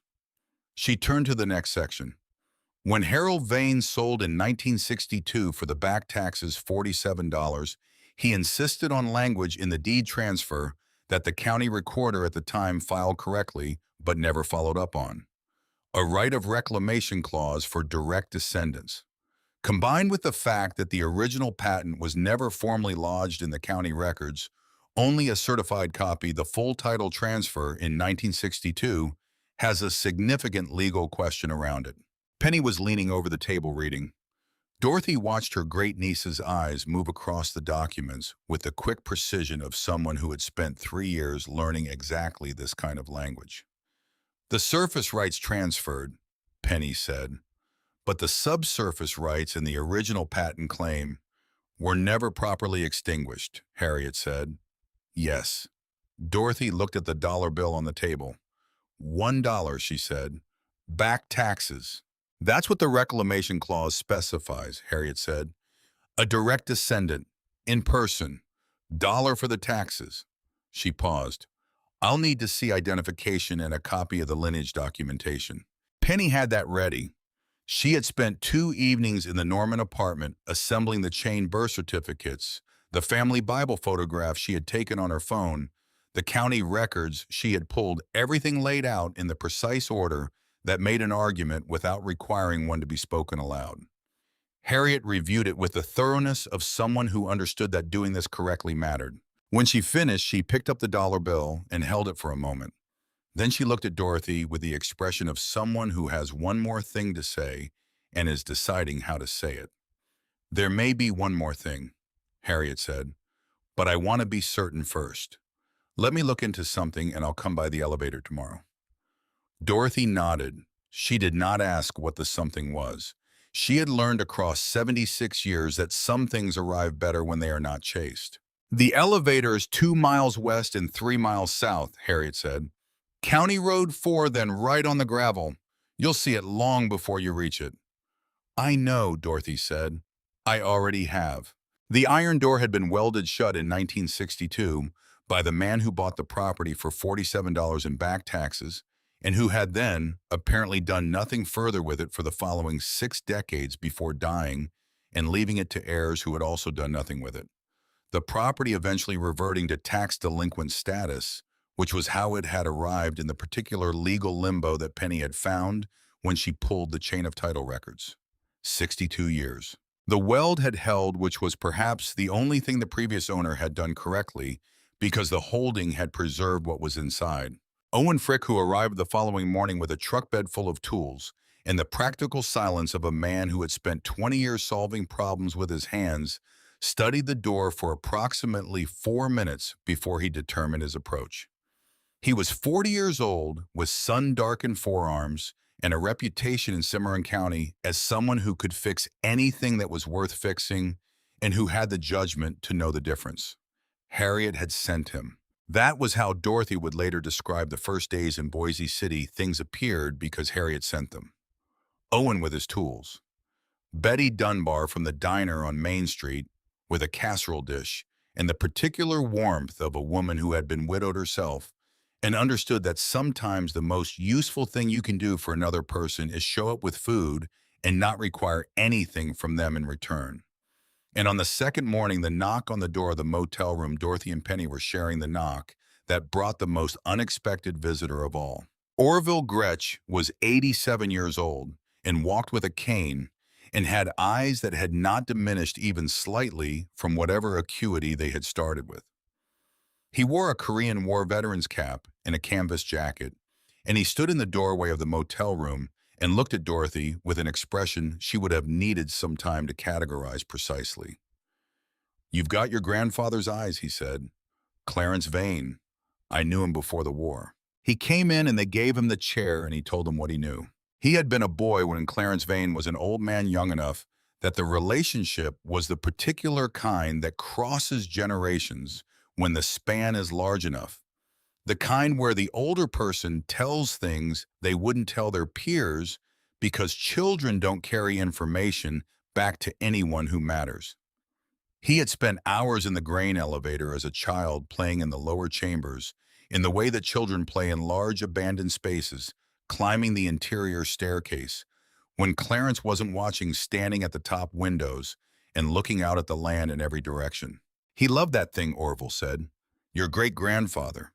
She turned to the next section. When Harold Vane sold in 1962 for the back taxes $47, he insisted on language in the deed transfer that the county recorder at the time filed correctly but never followed up on. A right of reclamation clause for direct descendants. Combined with the fact that the original patent was never formally lodged in the county records, only a certified copy, the full title transfer in 1962, has a significant legal question around it. Penny was leaning over the table reading. Dorothy watched her great-niece's eyes move across the documents with the quick precision of someone who had spent 3 years learning exactly this kind of language. The surface rights transferred, Penny said, but the subsurface rights in the original patent claim were never properly extinguished, Harriet said. Yes. Dorothy looked at the dollar bill on the table. $1, she said. Back taxes. That's what the reclamation clause specifies, Harriet said. A direct descendant, in person, dollar for the taxes. She paused. I'll need to see identification and a copy of the lineage documentation. Penny had that ready. She had spent 2 evenings in the Norman apartment assembling the chain birth certificates, the family Bible photographs she had taken on her phone, the county records she had pulled, everything laid out in the precise order that made an argument without requiring one to be spoken aloud. Harriet reviewed it with the thoroughness of someone who understood that doing this correctly mattered. When she finished, she picked up the dollar bill and held it for a moment. Then she looked at Dorothy with the expression of someone who has one more thing to say and is deciding how to say it. There may be one more thing, Harriet said, but I want to be certain first. Let me look into something and I'll come by the elevator tomorrow. Dorothy nodded. She did not ask what the something was. She had learned across 76 years that some things arrive better when they are not chased. The elevator is 2 miles west and 3 miles south, Harriet said. County Road 4, then right on the gravel. You'll see it long before you reach it. I know, Dorothy said. I already have. The iron door had been welded shut in 1962 by the man who bought the property for $47 in back taxes and who had then apparently done nothing further with it for the following 6 decades before dying and leaving it to heirs who had also done nothing with it. The property eventually reverting to tax delinquent status, which was how it had arrived in the particular legal limbo that Penny had found when she pulled the chain of title records. 62 years. The weld had held, which was perhaps the only thing the previous owner had done correctly, because the holding had preserved what was inside. Owen Frick, who arrived the following morning with a truck bed full of tools and the practical silence of a man who had spent 20 years solving problems with his hands, studied the door for approximately 4 minutes before he determined his approach. He was 40 years old, with sun-darkened forearms, and a reputation in Cimarron County as someone who could fix anything that was worth fixing and who had the judgment to know the difference. Harriet had sent him. That was how Dorothy would later describe the first days in Boise City. Things appeared because Harriet sent them. Owen with his tools. Betty Dunbar from the diner on Main Street with a casserole dish and the particular warmth of a woman who had been widowed herself and understood that sometimes the most useful thing you can do for another person is show up with food and not require anything from them in return. And on the second morning, the knock on the door of the motel room Dorothy and Penny were sharing, the knock that brought the most unexpected visitor of all. Orville Gretsch was 87 years old and walked with a cane and had eyes that had not diminished even slightly from whatever acuity they had started with. He wore a Korean War veteran's cap and a canvas jacket, and he stood in the doorway of the motel room and looked at Dorothy with an expression she would have needed some time to categorize precisely. "You've got your grandfather's eyes," he said. "Clarence Vane. I knew him before the war." He came in and they gave him the chair and he told them what he knew. He had been a boy when Clarence Vane was an old man young enough that the relationship was the particular kind that crosses generations when the span is large enough. The kind where the older person tells things they wouldn't tell their peers because children don't carry information back to anyone who matters. He had spent hours in the grain elevator as a child playing in the lower chambers in the way that children play in large abandoned spaces, climbing the interior staircase, when Clarence wasn't watching, standing at the top windows and looking out at the land in every direction. He loved that thing, Orville said. Your great-grandfather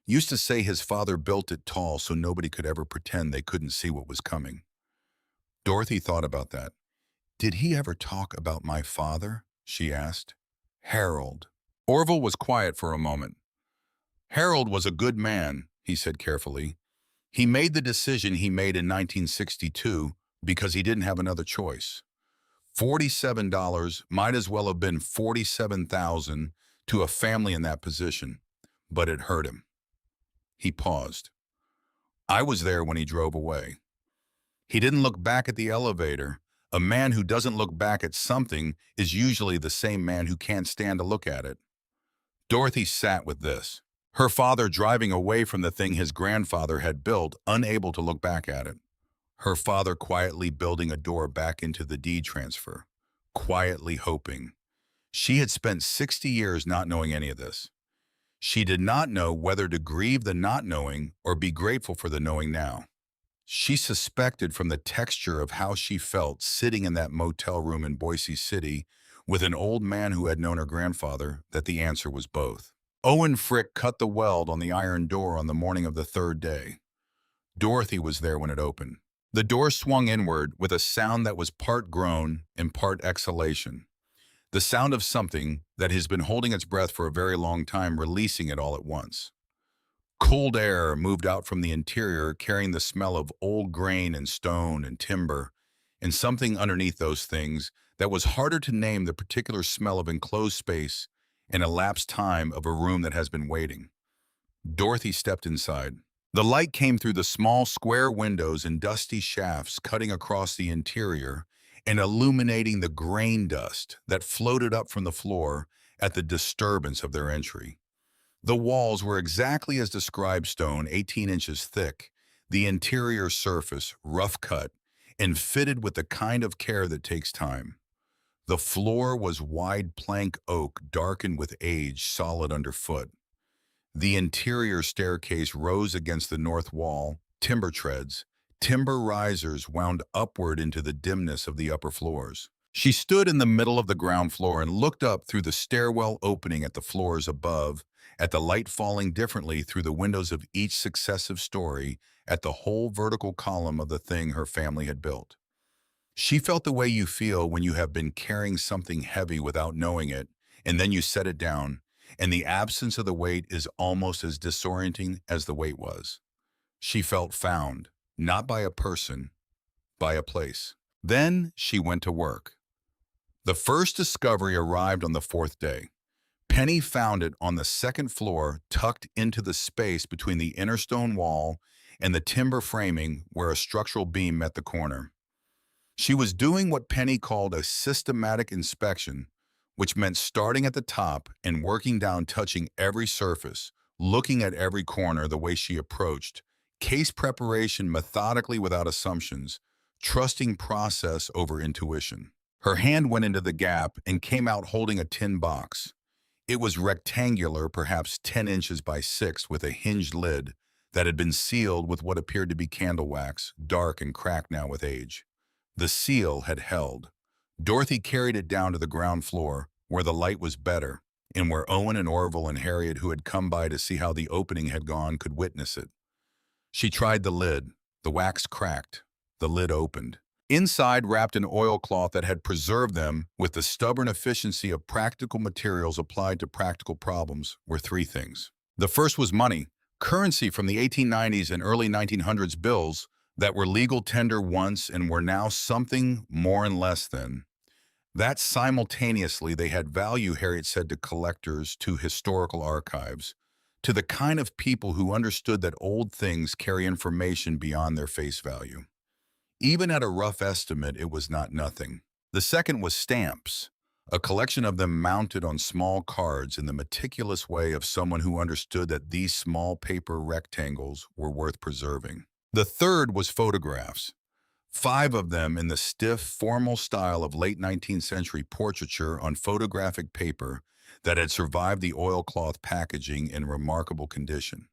used to say his father built it tall so nobody could ever pretend they couldn't see what was coming. Dorothy thought about that. Did he ever talk about my father? She asked. Harold. Orville was quiet for a moment. Harold was a good man, he said carefully. He made the decision he made in 1962 because he didn't have another choice. $47 might as well have been $47,000 to a family in that position, but it hurt him. He paused. I was there when he drove away. He didn't look back at the elevator. A man who doesn't look back at something is usually the same man who can't stand to look at it. Dorothy sat with this. Her father driving away from the thing his grandfather had built, unable to look back at it. Her father quietly building a door back into the deed transfer, quietly hoping. She had spent 60 years not knowing any of this. She did not know whether to grieve the not knowing or be grateful for the knowing now. She suspected from the texture of how she felt sitting in that motel room in Boise City with an old man who had known her grandfather that the answer was both. Owen Frick cut the weld on the iron door on the morning of the third day. Dorothy was there when it opened. The door swung inward with a sound that was part groan and part exhalation. The sound of something that has been holding its breath for a very long time, releasing it all at once. Cold air moved out from the interior, carrying the smell of old grain and stone and timber, and something underneath those things that was harder to name, the particular smell of enclosed space and elapsed time of a room that has been waiting. Dorothy stepped inside. The light came through the small square windows and dusty shafts cutting across the interior and illuminating the grain dust that floated up from the floor at the disturbance of their entry. The walls were exactly as described, stone 18 inches thick, the interior surface rough cut and fitted with the kind of care that takes time. The floor was wide plank oak, darkened with age, solid underfoot. The interior staircase rose against the north wall, timber treads, timber risers wound upward into the dimness of the upper floors. She stood in the middle of the ground floor and looked up through the stairwell opening at the floors above, at the light falling differently through the windows of each successive story, at the whole vertical column of the thing her family had built. She felt the way you feel when you have been carrying something heavy without knowing it, and then you set it down, and the absence of the weight is almost as disorienting as the weight was. She felt found, not by a person, by a place. Then she went to work. The first discovery arrived on the fourth day. Penny found it on the second floor, tucked into the space between the inner stone wall and the timber framing where a structural beam met the corner. She was doing what Penny called a systematic inspection, which meant starting at the top and working down, touching every surface, looking at every corner the way she approached, case preparation methodically without assumptions, trusting process over intuition. Her hand went into the gap and came out holding a tin box. It was rectangular, perhaps 10 inches by 6, with a hinged lid that had been sealed with what appeared to be candle wax, dark and cracked now with age. The seal had held. Dorothy carried it down to the ground floor, where the light was better, and where Owen and Orville and Harriet, who had come by to see how the opening had gone, could witness it. She tried the lid. The wax cracked. The lid opened. Inside, wrapped in oilcloth that had preserved them with the stubborn efficiency of practical materials applied to practical problems, were 3 things. The first was money, currency from the 1890s and early 1900s, bills that were legal tender once and were now something more and less than. That simultaneously they had value, Harriet said, to collectors, to historical archives, to the kind of people who understood that old things carry information beyond their face value. Even at a rough estimate, it was not nothing. The second was stamps, a collection of them mounted on small cards in the meticulous way of someone who understood that these small paper rectangles were worth preserving. The third was photographs, 5 of them in the stiff, formal style of late 19th century portraiture on photographic paper that had survived the oilcloth packaging in remarkable condition.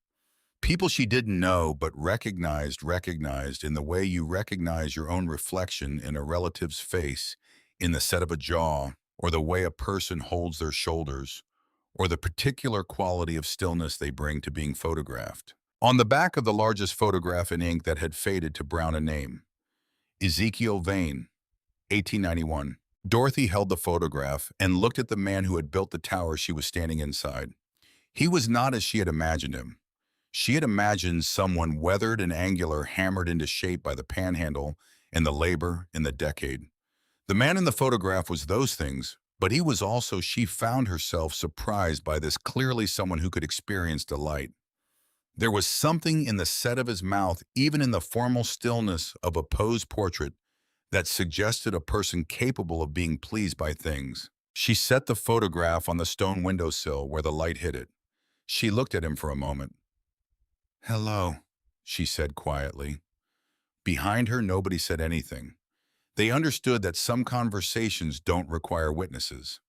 People she didn't know but recognized in the way you recognize your own reflection in a relative's face, in the set of a jaw, or the way a person holds their shoulders, or the particular quality of stillness they bring to being photographed. On the back of the largest photograph in ink that had faded to brown a name, Ezekiel Vane, 1891. Dorothy held the photograph and looked at the man who had built the tower she was standing inside. He was not as she had imagined him. She had imagined someone weathered and angular, hammered into shape by the panhandle and the labor and the decade. The man in the photograph was those things, but he was also, she found herself surprised by this, clearly someone who could experience delight. There was something in the set of his mouth, even in the formal stillness of a posed portrait, that suggested a person capable of being pleased by things. She set the photograph on the stone windowsill where the light hit it. She looked at him for a moment. "Hello," she said quietly. Behind her, nobody said anything. They understood that some conversations don't require witnesses.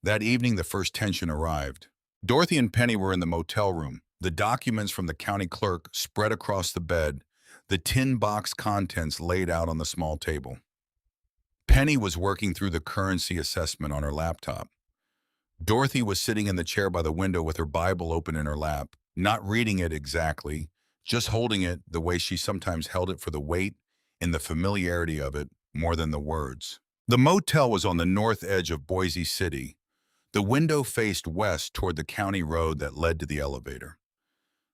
That evening, the first tension arrived. Dorothy and Penny were in the motel room, the documents from the county clerk spread across the bed, the tin box contents laid out on the small table. Penny was working through the currency assessment on her laptop. Dorothy was sitting in the chair by the window with her Bible open in her lap, not reading it exactly, just holding it the way she sometimes held it, for the weight and the familiarity of it more than the words. The motel was on the north edge of Boise City. The window faced west toward the county road that led to the elevator.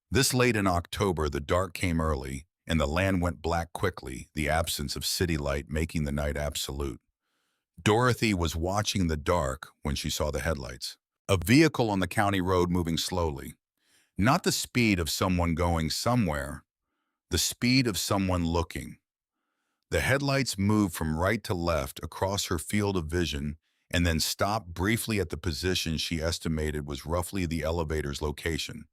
This late in October, the dark came early, and the land went black quickly, the absence of city light making the night absolute. Dorothy was watching the dark when she saw the headlights. A vehicle on the county road moving slowly. Not the speed of someone going somewhere, the speed of someone looking. The headlights moved from right to left across her field of vision and then stopped briefly at the position she estimated was roughly the elevator's location.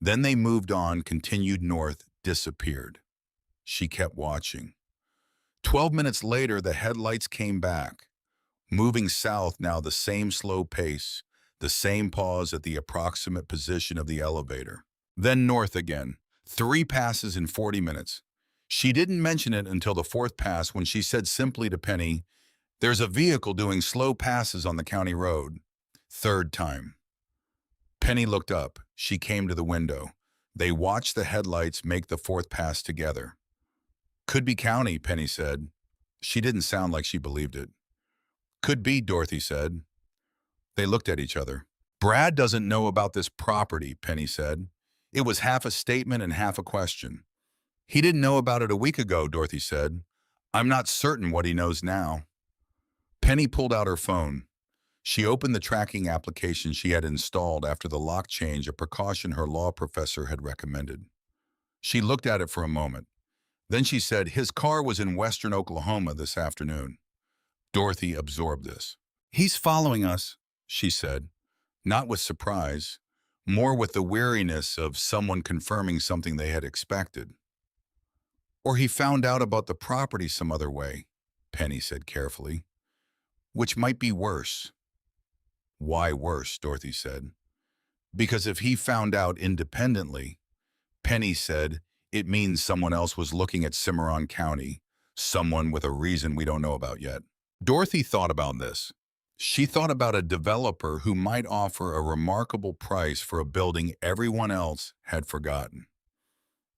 Then they moved on, continued north, disappeared. She kept watching. 12 minutes later, the headlights came back, moving south now, the same slow pace, the same pause at the approximate position of the elevator. Then north again, 3 passes in 40 minutes. She didn't mention it until the 4th pass, when she said simply to Penny, "There's a vehicle doing slow passes on the county road." 3rd time. Penny looked up. She came to the window. They watched the headlights make the 4th pass together. "Could be county," Penny said. She didn't sound like she believed it. "Could be," Dorothy said. They looked at each other. "Brad doesn't know about this property," Penny said. It was half a statement and half a question. "He didn't know about it a week ago," Dorothy said. "I'm not certain what he knows now." Penny pulled out her phone. She opened the tracking application she had installed after the lock change, a precaution her law professor had recommended. She looked at it for a moment. Then she said, "His car was in western Oklahoma this afternoon." Dorothy absorbed this. "He's following us," she said, not with surprise, more with the weariness of someone confirming something they had expected. "Or he found out about the property some other way," Penny said carefully, "which might be worse." "Why worse?" Dorothy said. "Because if he found out independently," Penny said, "it means someone else was looking at Cimarron County, someone with a reason we don't know about yet." Dorothy thought about this. She thought about a developer who might offer a remarkable price for a building everyone else had forgotten.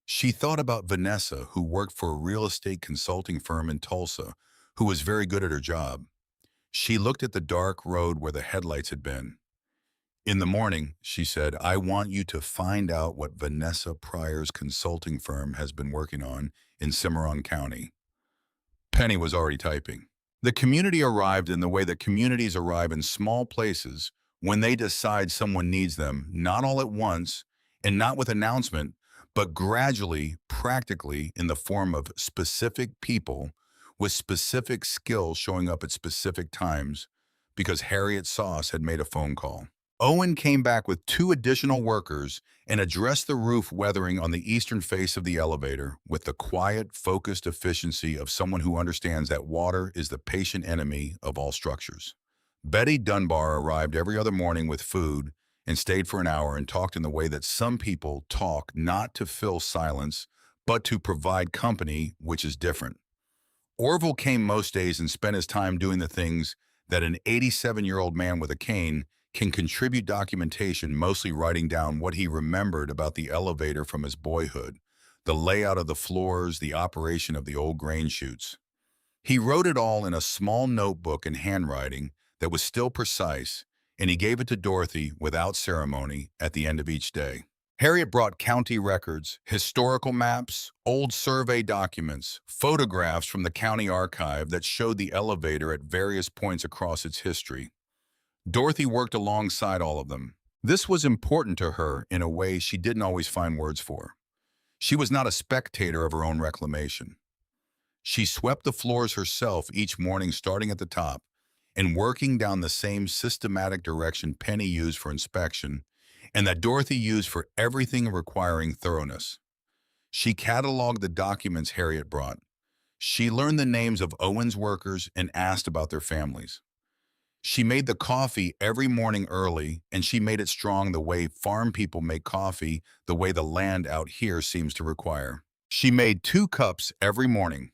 She thought about Vanessa, who worked for a real estate consulting firm in Tulsa, who was very good at her job. She looked at the dark road where the headlights had been. "In the morning," she said, "I want you to find out what Vanessa Pryor's consulting firm has been working on in Cimarron County." Penny was already typing. The community arrived in the way that communities arrive in small places when they decide someone needs them, not all at once and not with announcement, but gradually, practically, in the form of specific people with specific skills showing up at specific times, because Harriet Sauce had made a phone call. Owen came back with 2 additional workers and addressed the roof weathering on the eastern face of the elevator with the quiet, focused efficiency of someone who understands that water is the patient enemy of all structures. Betty Dunbar arrived every other morning with food and stayed for an hour and talked in the way that some people talk, not to fill silence, but to provide company, which is different. Orville came most days and spent his time doing the things that an 87-year-old man with a cane can contribute documentation, mostly writing down what he remembered about the elevator from his boyhood, the layout of the floors, the operation of the old grain chutes. He wrote it all in a small notebook in handwriting that was still precise, and he gave it to Dorothy without ceremony at the end of each day. Harriet brought county records, historical maps, old survey documents, photographs from the county archive that showed the elevator at various points across its history. Dorothy worked alongside all of them. This was important to her in a way she didn't always find words for. She was not a spectator of her own reclamation. She swept the floors herself each morning, starting at the top and working down the same systematic direction Penny used for inspection and that Dorothy used for everything requiring thoroughness. She cataloged the documents Harriet brought. She learned the names of Owen's workers and asked about their families. She made the coffee every morning early, and she made it strong the way farm people make coffee, the way the land out here seems to require. She made 2 cups every morning.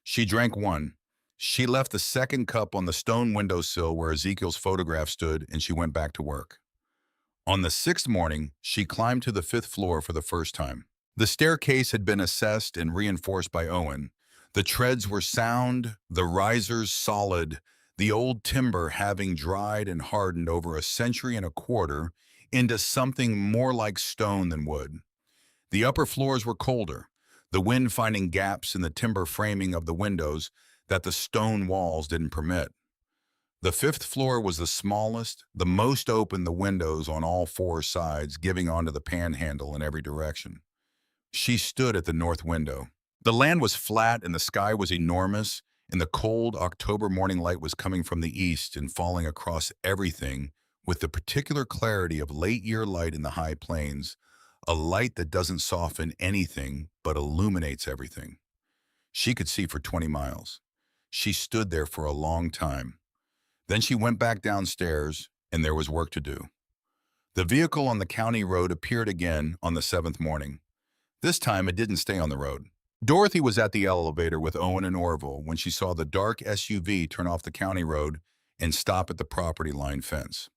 She drank one. She left the second cup on the stone windowsill where Ezekiel's photograph stood, and she went back to work. On the 6th morning, she climbed to the 5th floor for the first time. The staircase had been assessed and reinforced by Owen. The treads were sound, the risers solid, the old timber having dried and hardened over a century and a quarter into something more like stone than wood. The upper floors were colder, the wind finding gaps in the timber framing of the windows that the stone walls didn't permit. The 5th floor was the smallest, the most open, the windows on all 4 sides giving onto the panhandle in every direction. She stood at the north window. The land was flat and the sky was enormous, and the cold October morning light was coming from the east and falling across everything with the particular clarity of late-year light in the high plains, a light that doesn't soften anything but illuminates everything. She could see for 20 miles. She stood there for a long time. Then she went back downstairs, and there was work to do. The vehicle on the county road appeared again on the 7th morning. This time it didn't stay on the road. Dorothy was at the elevator with Owen and Orville when she saw the dark SUV turn off the county road and stop at the property line fence.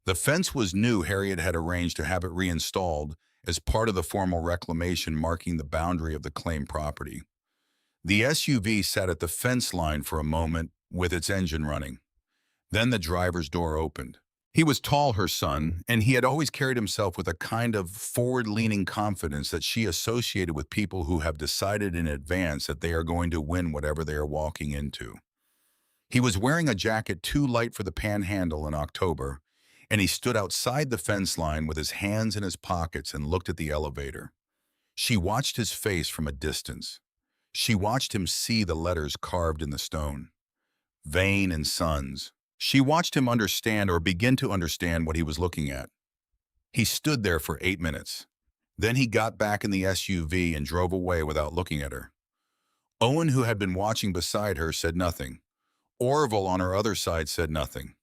The fence was new. Harriet had arranged to have it reinstalled as part of the formal reclamation marking the boundary of the claimed property. The SUV sat at the fence line for a moment with its engine running. Then the driver's door opened. He was tall, her son, and he had always carried himself with a kind of forward-leaning confidence that she associated with people who have decided in advance that they are going to win whatever they are walking into. He was wearing a jacket too light for the panhandle in October, and he stood outside the fence line with his hands in his pockets and looked at the elevator. She watched his face from a distance. She watched him see the letters carved in the stone. Vane and Sons. She watched him understand or begin to understand what he was looking at. He stood there for 8 minutes. Then he got back in the SUV and drove away without looking at her. Owen, who had been watching beside her, said nothing. Orville on her other side said nothing.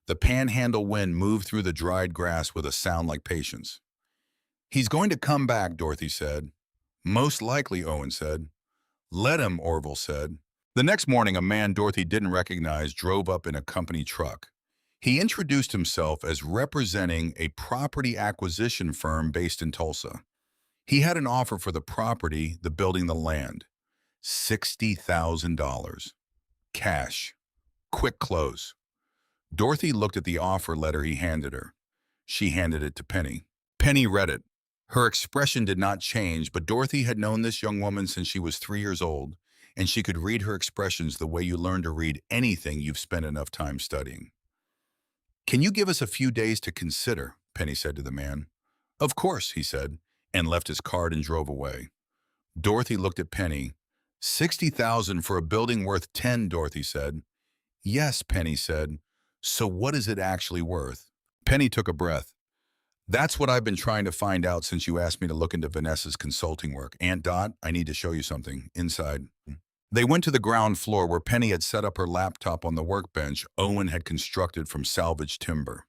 The panhandle wind moved through the dried grass with a sound like patience. "He's going to come back," Dorothy said. "Most likely," Owen said. "Let him," Orville said. The next morning, a man Dorothy didn't recognize drove up in a company truck. He introduced himself as representing a property acquisition firm based in Tulsa. He had an offer for the property, the building, the land. $60,000. Cash. Quick close. Dorothy looked at the offer letter he handed her. She handed it to Penny. Penny read it. Her expression did not change, but Dorothy had known this young woman since she was 3 years old, and she could read her expressions the way you learn to read anything you've spent enough time studying. "Can you give us a few days to consider?" Penny said to the man. "Of course," he said, and left his card and drove away. Dorothy looked at Penny. $60,000 for a building worth 10, Dorothy said. "Yes," Penny said. "So what is it actually worth?" Penny took a breath. "That's what I've been trying to find out since you asked me to look into Vanessa's consulting work. Aunt Dot, I need to show you something. Inside." They went to the ground floor where Penny had set up her laptop on the workbench Owen had constructed from salvaged timber.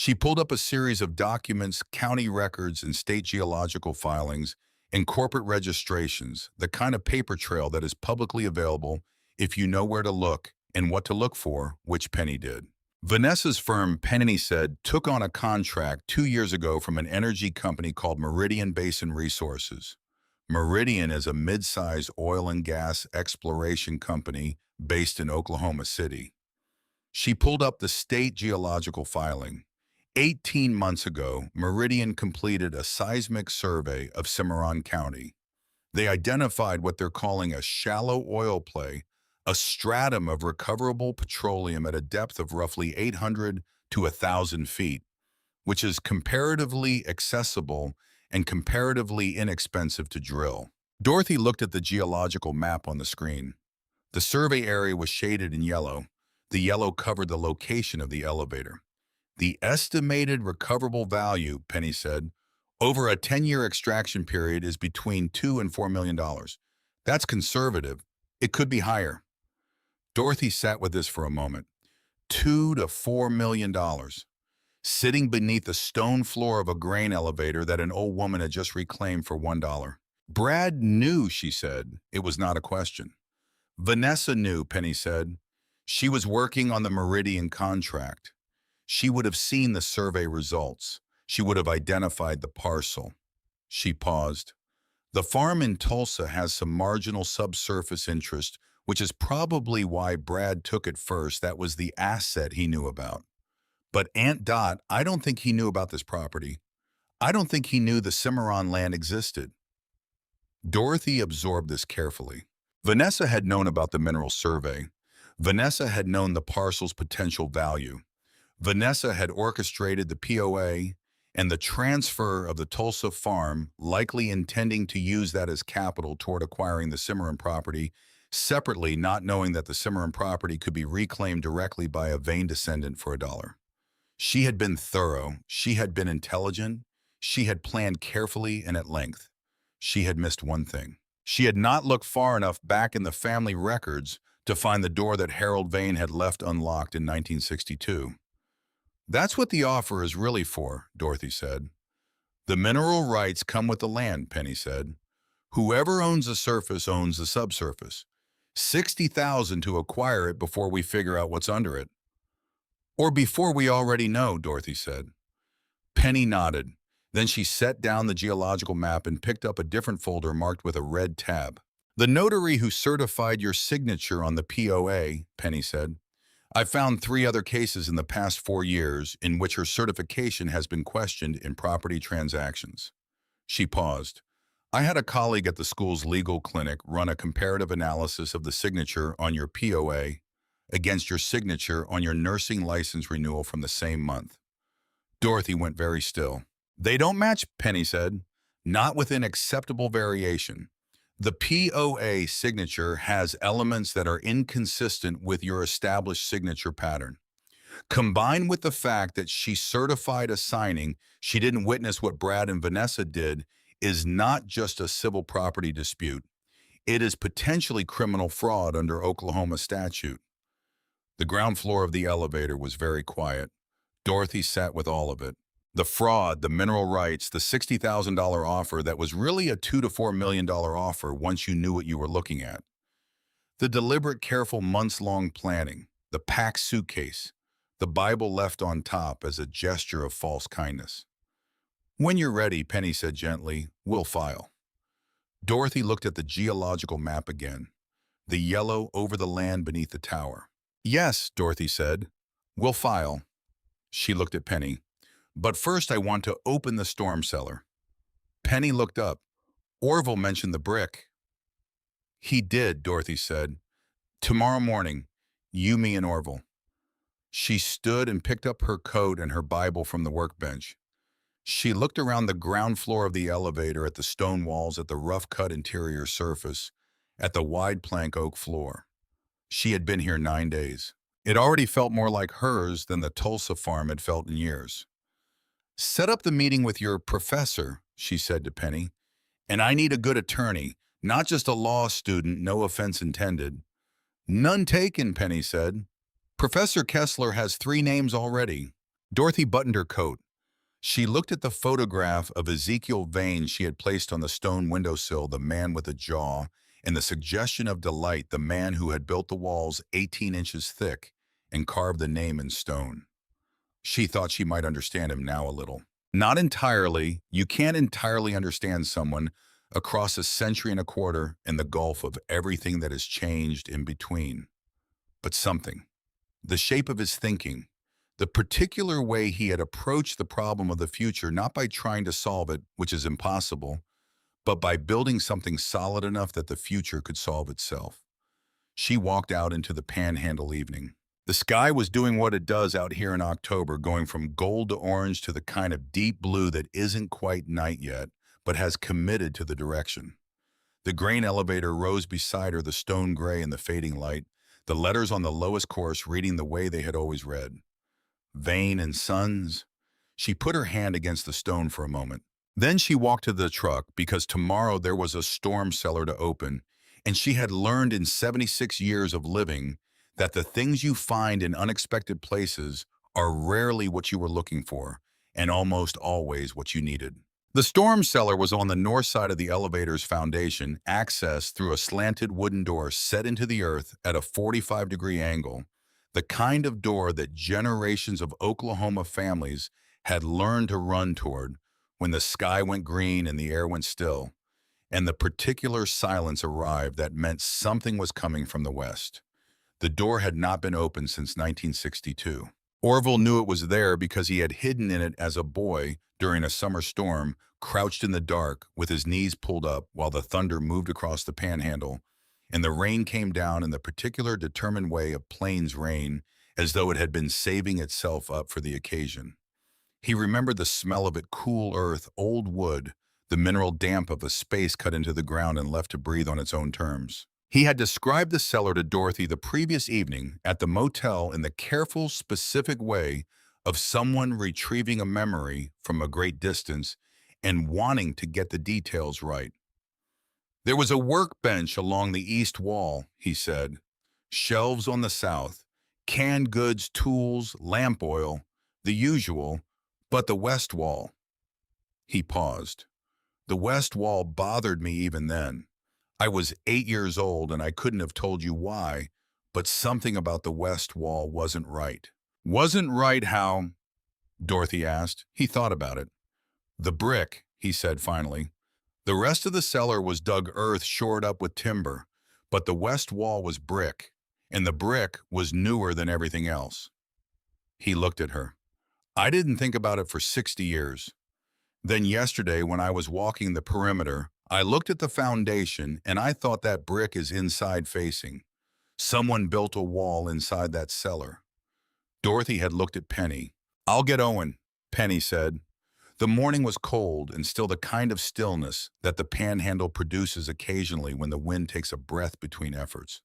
She pulled up a series of documents, county records, and state geological filings, and corporate registrations, the kind of paper trail that is publicly available if you know where to look and what to look for, which Penny did. Vanessa's firm, Penny said, took on a contract 2 years ago from an energy company called Meridian Basin Resources. Meridian is a mid-sized oil and gas exploration company based in Oklahoma City. She pulled up the state geological filing. 18 months ago, Meridian completed a seismic survey of Cimarron County. They identified what they're calling a shallow oil play, a stratum of recoverable petroleum at a depth of roughly 800 to 1,000 feet, which is comparatively accessible and comparatively inexpensive to drill. Dorothy looked at the geological map on the screen. The survey area was shaded in yellow. The yellow covered the location of the elevator. The estimated recoverable value, Penny said, over a 10-year extraction period is between $2 and $4 million. That's conservative. It could be higher. Dorothy sat with this for a moment. $2 to $4 million, sitting beneath the stone floor of a grain elevator that an old woman had just reclaimed for $1. Brad knew, she said. It was not a question. Vanessa knew, Penny said. She was working on the Meridian contract. She would have seen the survey results. She would have identified the parcel. She paused. The farm in Tulsa has some marginal subsurface interest, which is probably why Brad took it first. That was the asset he knew about. But Aunt Dot, I don't think he knew about this property. I don't think he knew the Cimarron land existed. Dorothy absorbed this carefully. Vanessa had known about the mineral survey. Vanessa had known the parcel's potential value. Vanessa had orchestrated the POA and the transfer of the Tulsa farm, likely intending to use that as capital toward acquiring the Cimarron property, separately not knowing that the Cimarron property could be reclaimed directly by a Vane descendant for $1. She had been thorough. She had been intelligent. She had planned carefully and at length. She had missed one thing. She had not looked far enough back in the family records to find the door that Harold Vane had left unlocked in 1962. That's what the offer is really for, Dorothy said. The mineral rights come with the land, Penny said. Whoever owns the surface owns the subsurface. $60,000 to acquire it before we figure out what's under it. Or before we already know, Dorothy said. Penny nodded. Then she set down the geological map and picked up a different folder marked with a red tab. The notary who certified your signature on the POA, Penny said. I found 3 other cases in the past 4 years in which her certification has been questioned in property transactions. She paused. I had a colleague at the school's legal clinic run a comparative analysis of the signature on your POA against your signature on your nursing license renewal from the same month. Dorothy went very still. They don't match, Penny said. Not within acceptable variation. The POA signature has elements that are inconsistent with your established signature pattern. Combined with the fact that she certified a signing, she didn't witness what Brad and Vanessa did, is not just a civil property dispute. It is potentially criminal fraud under Oklahoma statute. The ground floor of the elevator was very quiet. Dorothy sat with all of it. The fraud, the mineral rights, the $60,000 offer that was really a $2 to $4 million offer once you knew what you were looking at. The deliberate, careful, months-long planning, the packed suitcase, the Bible left on top as a gesture of false kindness. When you're ready, Penny said gently, we'll file. Dorothy looked at the geological map again, the yellow over the land beneath the tower. Yes, Dorothy said, we'll file. She looked at Penny. But first I want to open the storm cellar. Penny looked up. Orville mentioned the brick. He did, Dorothy said. Tomorrow morning, you, me, and Orville. She stood and picked up her coat and her Bible from the workbench. She looked around the ground floor of the elevator at the stone walls, at the rough-cut interior surface, at the wide plank oak floor. She had been here 9 days. It already felt more like hers than the Tulsa farm had felt in years. Set up the meeting with your professor, she said to Penny. And I need a good attorney, not just a law student, no offense intended. None taken, Penny said. Professor Kessler has 3 names already. Dorothy buttoned her coat. She looked at the photograph of Ezekiel Vane she had placed on the stone windowsill, the man with a jaw, and the suggestion of delight, the man who had built the walls 18 inches thick and carved the name in stone. She thought she might understand him now a little. Not entirely. You can't entirely understand someone across a century and a quarter in the gulf of everything that has changed in between. But something. The shape of his thinking, the particular way he had approached the problem of the future, not by trying to solve it, which is impossible, but by building something solid enough that the future could solve itself. She walked out into the panhandle evening. The sky was doing what it does out here in October, going from gold to orange to the kind of deep blue that isn't quite night yet, but has committed to the direction. The grain elevator rose beside her, the stone gray in the fading light, the letters on the lowest course reading the way they had always read. Vane and Sons. She put her hand against the stone for a moment. Then she walked to the truck because tomorrow there was a storm cellar to open, and she had learned in 76 years of living that the things you find in unexpected places are rarely what you were looking for, and almost always what you needed. The storm cellar was on the north side of the elevator's foundation, accessed through a slanted wooden door set into the earth at a 45-degree angle, the kind of door that generations of Oklahoma families had learned to run toward when the sky went green and the air went still, and the particular silence arrived that meant something was coming from the west. The door had not been opened since 1962. Orville knew it was there because he had hidden in it as a boy during a summer storm, crouched in the dark with his knees pulled up while the thunder moved across the panhandle, and the rain came down in the particular determined way of plains rain, as though it had been saving itself up for the occasion. He remembered the smell of it, cool earth, old wood, the mineral damp of a space cut into the ground and left to breathe on its own terms. He had described the cellar to Dorothy the previous evening at the motel in the careful, specific way of someone retrieving a memory from a great distance and wanting to get the details right. There was a workbench along the east wall, he said, shelves on the south, canned goods, tools, lamp oil, the usual, but the west wall. He paused. The west wall bothered me even then. I was 8 years old and I couldn't have told you why, but something about the west wall wasn't right. Wasn't right how? Dorothy asked. He thought about it. The brick, he said finally. The rest of the cellar was dug earth shored up with timber, but the west wall was brick, and the brick was newer than everything else. He looked at her. I didn't think about it for 60 years. Then yesterday, when I was walking the perimeter, I looked at the foundation and I thought that brick is inside facing. Someone built a wall inside that cellar. Dorothy had looked at Penny. I'll get Owen, Penny said. The morning was cold and still the kind of stillness that the panhandle produces occasionally when the wind takes a breath between efforts.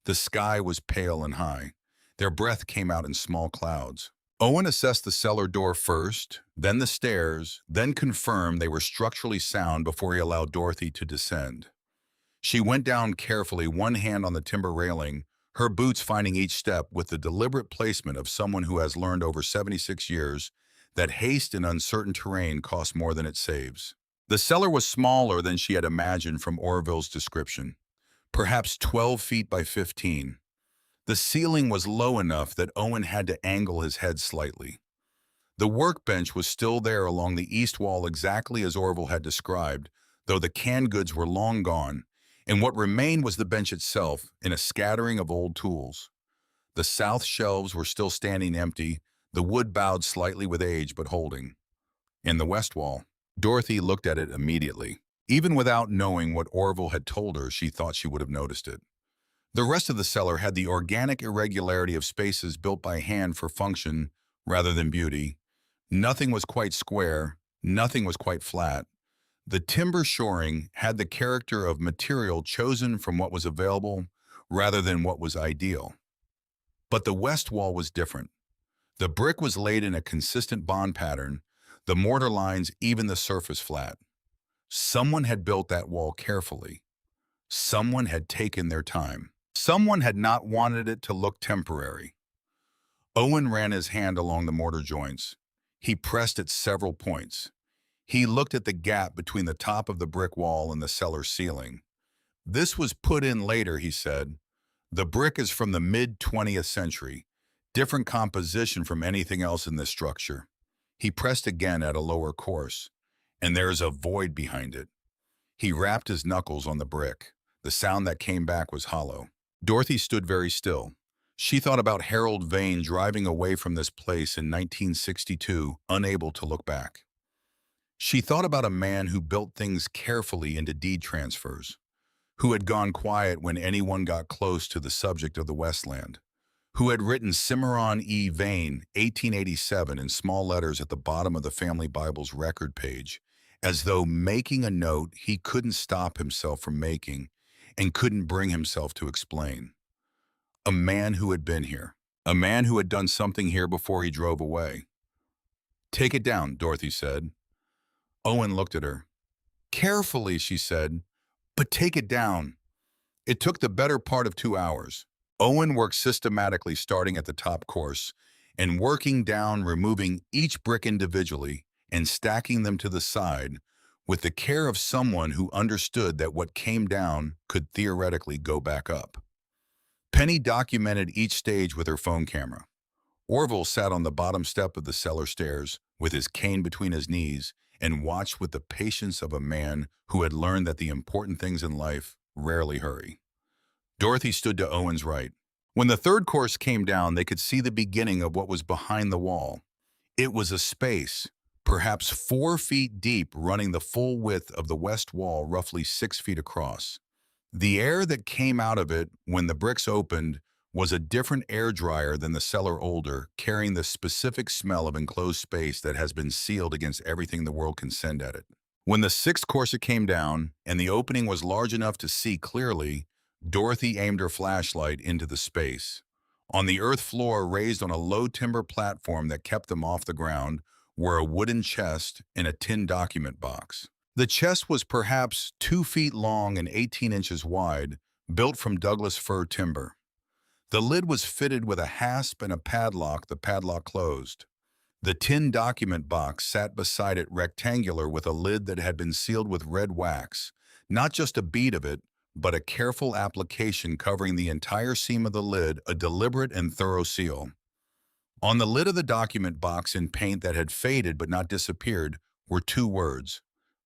The sky was pale and high. Their breath came out in small clouds. Owen assessed the cellar door first, then the stairs, then confirmed they were structurally sound before he allowed Dorothy to descend. She went down carefully, one hand on the timber railing, her boots finding each step with the deliberate placement of someone who has learned over 76 years that haste in uncertain terrain costs more than it saves. The cellar was smaller than she had imagined from Orville's description, perhaps 12 feet by 15. The ceiling was low enough that Owen had to angle his head slightly. The workbench was still there along the east wall exactly as Orville had described, though the canned goods were long gone, and what remained was the bench itself in a scattering of old tools. The south shelves were still standing empty, the wood bowed slightly with age but holding. And the west wall. Dorothy looked at it immediately. Even without knowing what Orville had told her, she thought she would have noticed it. The rest of the cellar had the organic irregularity of spaces built by hand for function rather than beauty. Nothing was quite square, nothing was quite flat. The timber shoring had the character of material chosen from what was available rather than what was ideal. But the west wall was different. The brick was laid in a consistent bond pattern, the mortar lines even the surface flat. Someone had built that wall carefully. Someone had taken their time. Someone had not wanted it to look temporary. Owen ran his hand along the mortar joints. He pressed at several points. He looked at the gap between the top of the brick wall and the cellar ceiling. This was put in later, he said. The brick is from the mid-20th century, different composition from anything else in this structure. He pressed again at a lower course, and there is a void behind it. He rapped his knuckles on the brick. The sound that came back was hollow. Dorothy stood very still. She thought about Harold Vane driving away from this place in 1962, unable to look back. She thought about a man who built things carefully into deed transfers, who had gone quiet when anyone got close to the subject of the Westland, who had written Cimarron E. Vane, 1887, in small letters at the bottom of the family Bible's record page, as though making a note he couldn't stop himself from making and couldn't bring himself to explain. A man who had been here. A man who had done something here before he drove away. "Take it down," Dorothy said. Owen looked at her. "Carefully," she said, "but take it down." It took the better part of 2 hours. Owen worked systematically, starting at the top course and working down, removing each brick individually and stacking them to the side with the care of someone who understood that what came down could theoretically go back up. Penny documented each stage with her phone camera. Orville sat on the bottom step of the cellar stairs with his cane between his knees and watched with the patience of a man who had learned that the important things in life rarely hurry. Dorothy stood to Owen's right. When the third course came down, they could see the beginning of what was behind the wall. It was a space, perhaps 4 feet deep, running the full width of the west wall, roughly 6 feet across. The air that came out of it when the bricks opened was a different air dryer than the cellar older, carrying the specific smell of enclosed space that has been sealed against everything the world can send at it. When the sixth course came down and the opening was large enough to see clearly, Dorothy aimed her flashlight into the space. On the earth floor, raised on a low timber platform that kept them off the ground, were a wooden chest and a tin document box. The chest was perhaps 2 feet long and 18 inches wide, built from Douglas fir timber. The lid was fitted with a hasp and a padlock. The padlock closed. The tin document box sat beside it, rectangular, with a lid that had been sealed with red wax, not just a bead of it, but a careful application covering the entire seam of the lid, a deliberate and thorough seal. On the lid of the document box, in paint that had faded but not disappeared, were 2 words: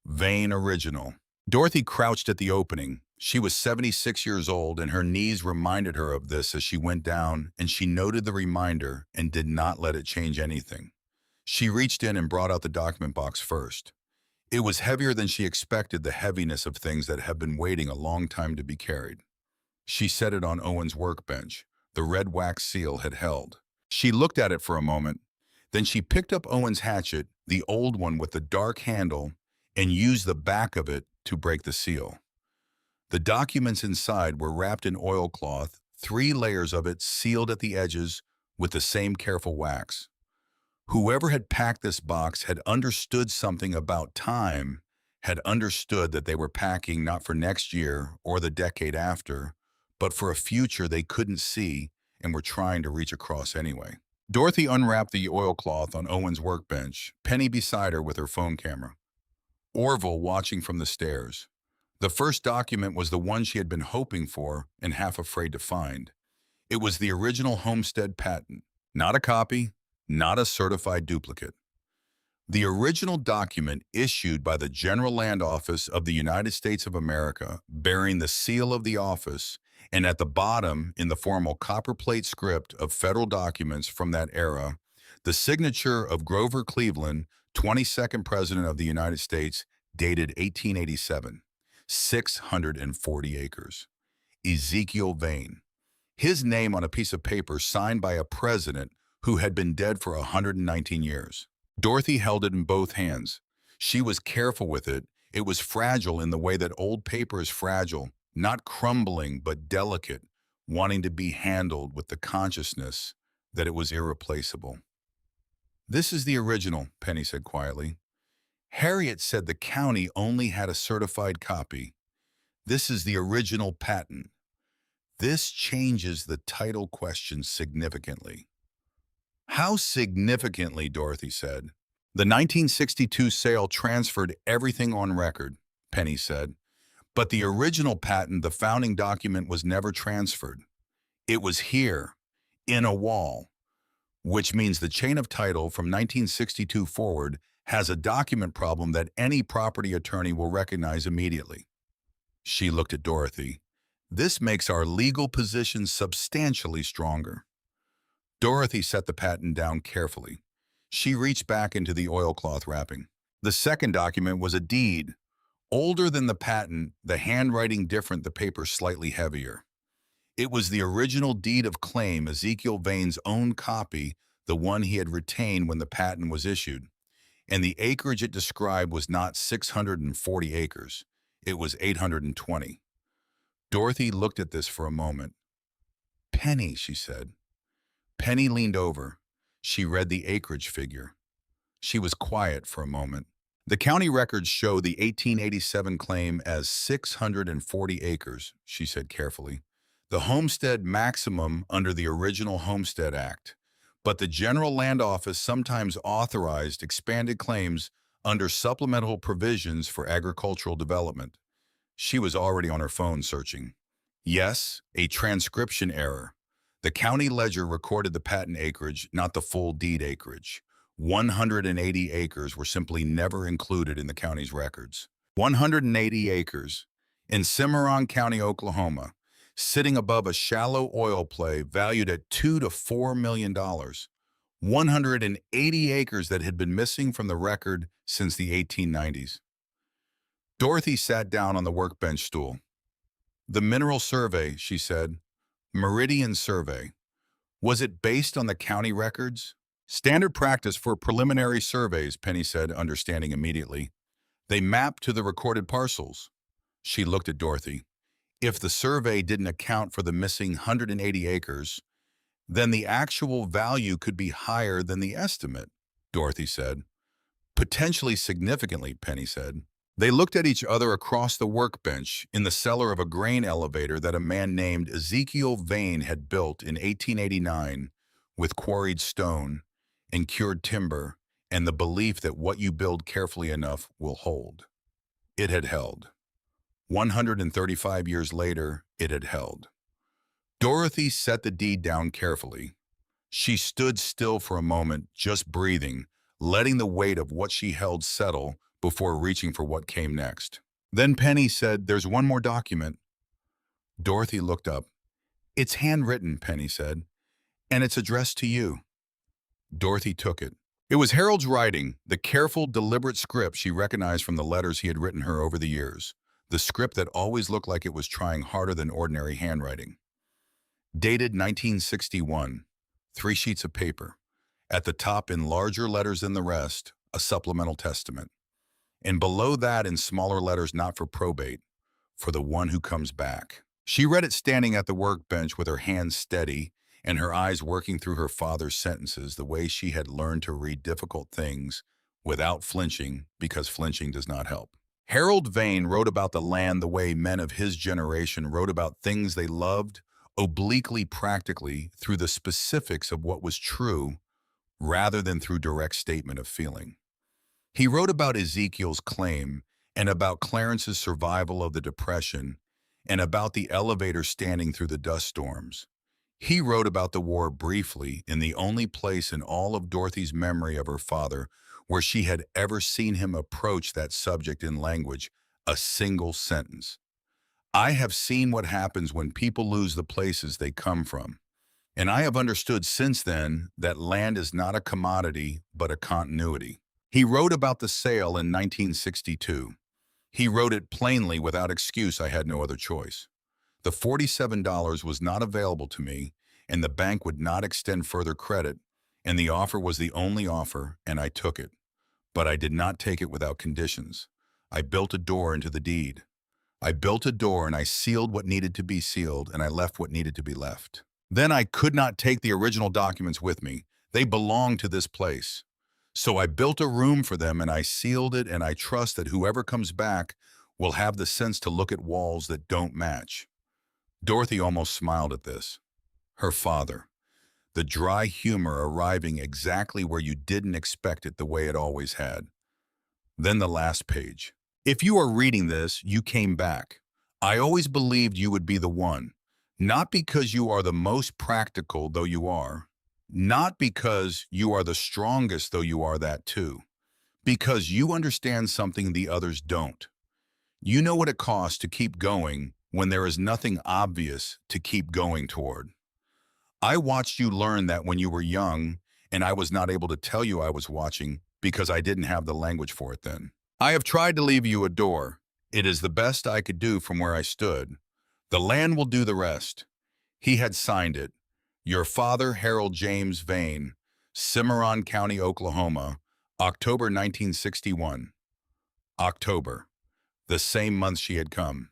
Vane Original. Dorothy crouched at the opening. She was 76 years old, and her knees reminded her of this as she went down, and she noted the reminder and did not let it change anything. She reached in and brought out the document box first. It was heavier than she expected, the heaviness of things that have been waiting a long time to be carried. She set it on Owen's workbench. The red wax seal had held. She looked at it for a moment. Then she picked up Owen's hatchet, the old one with the dark handle, and used the back of it to break the seal. The documents inside were wrapped in oilcloth, 3 layers of it sealed at the edges with the same careful wax. Whoever had packed this box had understood something about time, had understood that they were packing not for next year or the decade after, but for a future they couldn't see and were trying to reach across anyway. Dorothy unwrapped the oilcloth on Owen's workbench, Penny beside her with her phone camera, Orville watching from the stairs. The first document was the one she had been hoping for and half afraid to find. It was the original homestead patent, not a copy, not a certified duplicate. The original document issued by the General Land Office of the United States of America, bearing the seal of the office, and at the bottom, in the formal copperplate script of federal documents from that era, the signature of Grover Cleveland, 22nd President of the United States, dated 1887. 640 acres. Ezekiel Vane. His name on a piece of paper signed by a president who had been dead for 119 years. Dorothy held it in both hands. She was careful with it. It was fragile in the way that old paper is fragile, not crumbling but delicate, wanting to be handled with the consciousness that it was irreplaceable. "This is the original," Penny said quietly. "Harriet said the county only had a certified copy. This is the original patent. This changes the title question significantly." How significantly, Dorothy said. The 1962 sale transferred everything on record, Penny said. But the original patent, the founding document, was never transferred. It was here, in a wall, which means the chain of title from 1962 forward has a document problem that any property attorney will recognize immediately. She looked at Dorothy. This makes our legal position substantially stronger. Dorothy set the patent down carefully. She reached back into the oilcloth wrapping. The second document was a deed. Older than the patent, the handwriting different, the paper slightly heavier. It was the original deed of claim, Ezekiel Vane's own copy, the one he had retained when the patent was issued. And the acreage it described was not 640 acres. It was 820. Dorothy looked at this for a moment. Penny, she said. Penny leaned over. She read the acreage figure. She was quiet for a moment. The county records show the 1887 claim as 640 acres, she said carefully. The homestead maximum under the original Homestead Act. But the General Land Office sometimes authorized expanded claims under supplemental provisions for agricultural development. She was already on her phone searching. Yes, a transcription error. The county ledger recorded the patent acreage, not the full deed acreage. 180 acres were simply never included in the county's records. 180 acres in Cimarron County, Oklahoma, sitting above a shallow oil play valued at $2 to $4 million. 180 acres that had been missing from the record since the 1890s. Dorothy sat down on the workbench stool. The mineral survey, she said, Meridian Survey. Was it based on the county records? Standard practice for preliminary surveys, Penny said, understanding immediately. They map to the recorded parcels. She looked at Dorothy. If the survey didn't account for the missing 180 acres, then the actual value could be higher than the estimate, Dorothy said. Potentially significantly, Penny said. They looked at each other across the workbench in the cellar of a grain elevator that a man named Ezekiel Vane had built in 1889 with quarried stone and cured timber and the belief that what you build carefully enough will hold. It had held. 135 years later, it had held. Dorothy set the deed down carefully. She stood still for a moment, just breathing, letting the weight of what she held settle before reaching for what came next. Then Penny said, "There's one more document." Dorothy looked up. "It's handwritten," Penny said, "and it's addressed to you." Dorothy took it. It was Harold's writing, the careful, deliberate script she recognized from the letters he had written her over the years, the script that always looked like it was trying harder than ordinary handwriting. Dated 1961, 3 sheets of paper. At the top, in larger letters than the rest, a supplemental testament. And below that, in smaller letters, not for probate, for the one who comes back. She read it standing at the workbench with her hands steady and her eyes working through her father's sentences the way she had learned to read difficult things without flinching, because flinching does not help. Harold Vane wrote about the land the way men of his generation wrote about things they loved, obliquely practically, through the specifics of what was true rather than through direct statement of feeling. He wrote about Ezekiel's claim and about Clarence's survival of the Depression and about the elevator standing through the dust storms. He wrote about the war briefly in the only place in all of Dorothy's memory of her father where she had ever seen him approach that subject in language, a single sentence. "I have seen what happens when people lose the places they come from. And I have understood since then that land is not a commodity, but a continuity." He wrote about the sale in 1962. He wrote it plainly, without excuse. "I had no other choice. The $47 was not available to me, and the bank would not extend further credit, and the offer was the only offer, and I took it. But I did not take it without conditions. I built a door into the deed. I built a door, and I sealed what needed to be sealed, and I left what needed to be left. Then I could not take the original documents with me. They belong to this place. So I built a room for them, and I sealed it, and I trust that whoever comes back will have the sense to look at walls that don't match." Dorothy almost smiled at this. Her father. the dry humor arriving exactly where you didn't expect it the way it always had. Then the last page. If you are reading this, you came back. I always believed you would be the one. Not because you are the most practical, though you are. Not because you are the strongest, though you are that too. Because you understand something the others don't. You know what it costs to keep going when there is nothing obvious to keep going toward. I watched you learn that when you were young, and I was not able to tell you I was watching because I didn't have the language for it then. I have tried to leave you a door. It is the best I could do from where I stood. The land will do the rest. He had signed it. Your father, Harold James Vane, Cimarron County, Oklahoma, October 1961. October, the same month she had come.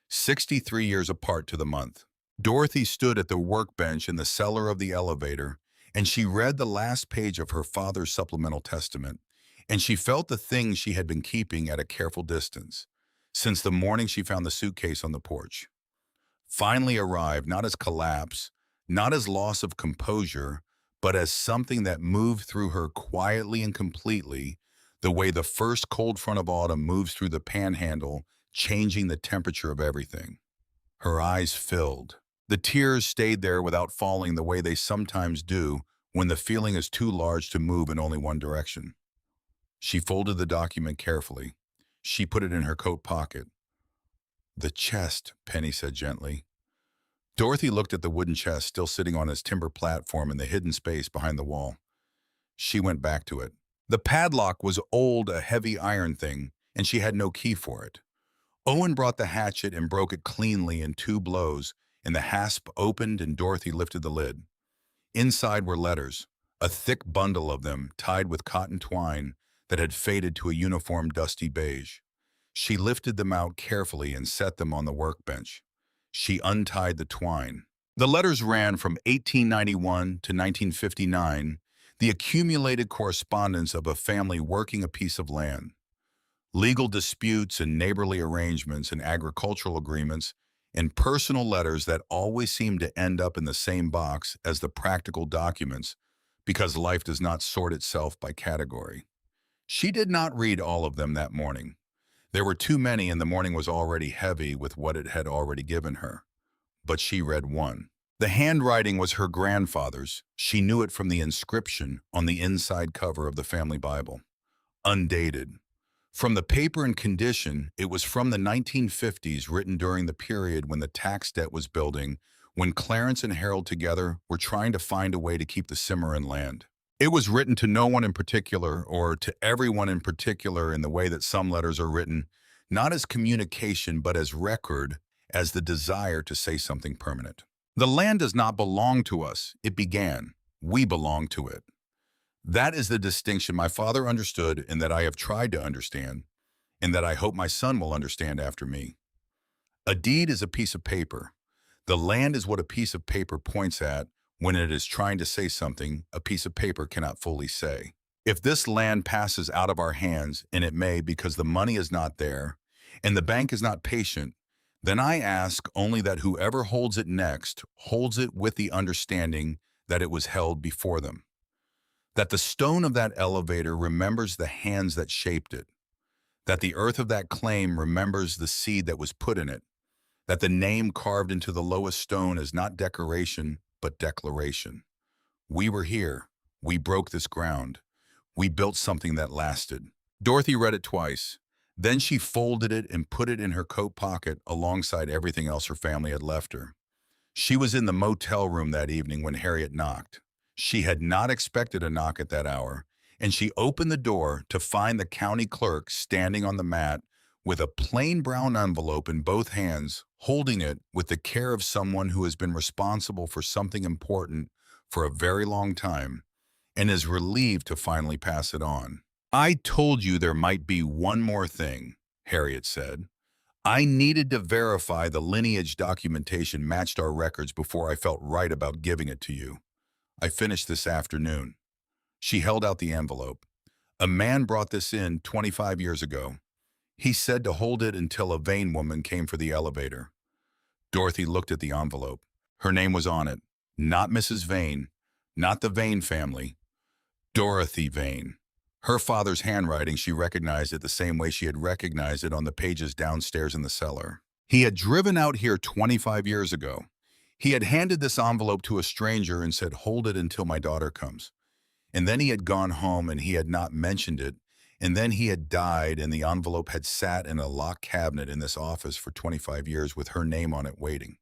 63 years apart to the month. Dorothy stood at the workbench in the cellar of the elevator, and she read the last page of her father's supplemental testament, and she felt the things she had been keeping at a careful distance, since the morning she found the suitcase on the porch. Finally arrived not as collapse, not as loss of composure, but as something that moved through her quietly and completely, the way the first cold front of autumn moves through the panhandle, changing the temperature of everything. Her eyes filled. The tears stayed there without falling the way they sometimes do when the feeling is too large to move in only one direction. She folded the document carefully. She put it in her coat pocket. The chest, Penny said gently. Dorothy looked at the wooden chest still sitting on its timber platform in the hidden space behind the wall. She went back to it. The padlock was old, a heavy iron thing, and she had no key for it. Owen brought the hatchet and broke it cleanly in 2 blows, and the hasp opened and Dorothy lifted the lid. Inside were letters, a thick bundle of them tied with cotton twine that had faded to a uniform dusty beige. She lifted them out carefully and set them on the workbench. She untied the twine. The letters ran from 1891 to 1959, the accumulated correspondence of a family working a piece of land. Legal disputes and neighborly arrangements and agricultural agreements and personal letters that always seem to end up in the same box as the practical documents because life does not sort itself by category. She did not read all of them that morning. There were too many and the morning was already heavy with what it had already given her. But she read one. The handwriting was her grandfather's. She knew it from the inscription on the inside cover of the family Bible. Undated. From the paper and condition, it was from the 1950s, written during the period when the tax debt was building, when Clarence and Harold together were trying to find a way to keep the Cimarron land. It was written to no one in particular, or to everyone in particular in the way that some letters are written, not as communication but as record, as the desire to say something permanent. The land does not belong to us, it began. We belong to it. That is the distinction my father understood and that I have tried to understand, and that I hope my son will understand after me. A deed is a piece of paper. The land is what a piece of paper points at when it is trying to say something a piece of paper cannot fully say. If this land passes out of our hands, and it may because the money is not there, and the bank is not patient, then I ask only that whoever holds it next holds it with the understanding that it was held before them. That the stone of that elevator remembers the hands that shaped it, that the earth of that claim remembers the seed that was put in it, that the name carved into the lowest stone is not decoration, but declaration. We were here. We broke this ground. We built something that lasted. Dorothy read it twice. Then she folded it and put it in her coat pocket alongside everything else her family had left her. She was in the motel room that evening when Harriet knocked. She had not expected a knock at that hour, and she opened the door to find the county clerk standing on the mat with a plain brown envelope in both hands, holding it with the care of someone who has been responsible for something important for a very long time and is relieved to finally pass it on. I told you there might be one more thing, Harriet said. I needed to verify the lineage documentation matched our records before I felt right about giving it to you. I finished this afternoon. She held out the envelope. A man brought this in 25 years ago. He said to hold it until a Vane woman came for the elevator. Dorothy looked at the envelope. Her name was on it. Not Mrs. Vane, Not the Vane family, Dorothy Vane. Her father's handwriting, she recognized it the same way she had recognized it on the pages downstairs in the cellar. He had driven out here 25 years ago. He had handed this envelope to a stranger and said, "Hold it until my daughter comes." And then he had gone home and he had not mentioned it. And then he had died and the envelope had sat in a locked cabinet in this office for 25 years with her name on it waiting.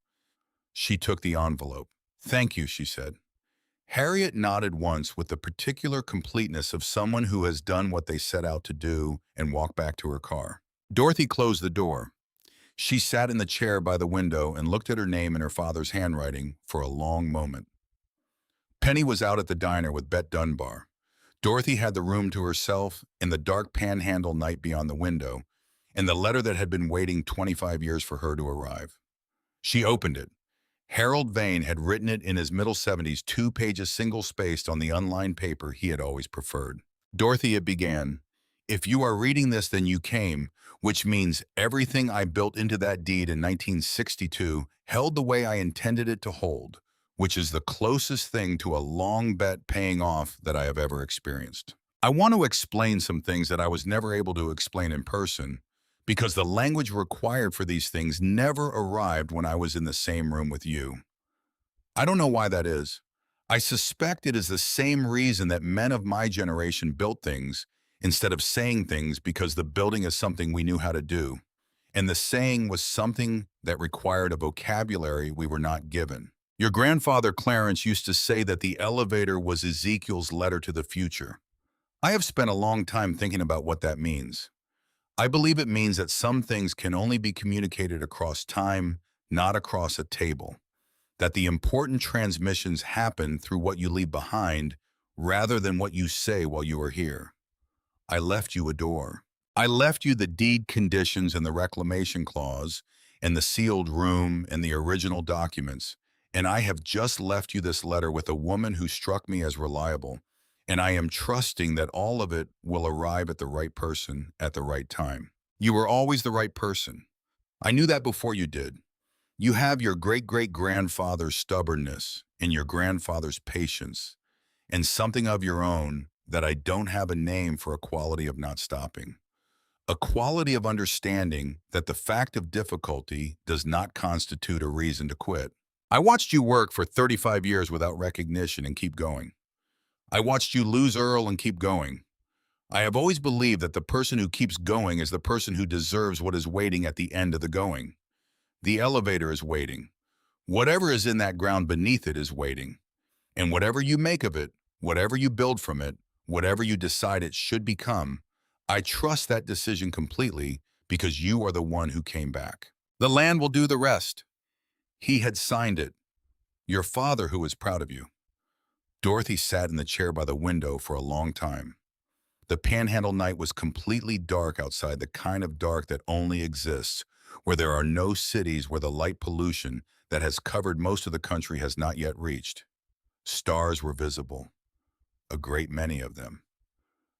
She took the envelope. "Thank you," she said. Harriet nodded once with the particular completeness of someone who has done what they set out to do and walked back to her car. Dorothy closed the door. She sat in the chair by the window and looked at her name in her father's handwriting for a long moment. Penny was out at the diner with Bet Dunbar. Dorothy had the room to herself in the dark panhandle night beyond the window, and the letter that had been waiting 25 years for her to arrive. She opened it. Harold Vane had written it in his middle 70s, 2 pages single-spaced on the unlined paper he had always preferred. "Dorothy," it began, "if you are reading this, then you came, which means everything I built into that deed in 1962 held the way I intended it to hold, which is the closest thing to a long bet paying off that I have ever experienced. I want to explain some things that I was never able to explain in person, because the language required for these things never arrived when I was in the same room with you. I don't know why that is. I suspect it is the same reason that men of my generation built things instead of saying things, because the building is something we knew how to do, and the saying was something that required a vocabulary we were not given. Your grandfather Clarence used to say that the elevator was Ezekiel's letter to the future. I have spent a long time thinking about what that means. I believe it means that some things can only be communicated across time, not across a table. That the important transmissions happen through what you leave behind rather than what you say while you are here. I left you a door. I left you the deed conditions and the reclamation clause and the sealed room and the original documents. And I have just left you this letter with a woman who struck me as reliable. And I am trusting that all of it will arrive at the right person at the right time. You were always the right person. I knew that before you did. You have your great-great-grandfather's stubbornness and your grandfather's patience and something of your own that I don't have a name for, a quality of not stopping. A quality of understanding that the fact of difficulty does not constitute a reason to quit. I watched you work for 35 years without recognition and keep going. I watched you lose Earl and keep going. I have always believed that the person who keeps going is the person who deserves what is waiting at the end of the going. The elevator is waiting. Whatever is in that ground beneath it is waiting. And whatever you make of it, whatever you build from it, whatever you decide it should become, I trust that decision completely because you are the one who came back. The land will do the rest. He had signed it. Your father, who is proud of you." Dorothy sat in the chair by the window for a long time. The panhandle night was completely dark outside, the kind of dark that only exists where there are no cities, where the light pollution that has covered most of the country has not yet reached. Stars were visible, a great many of them.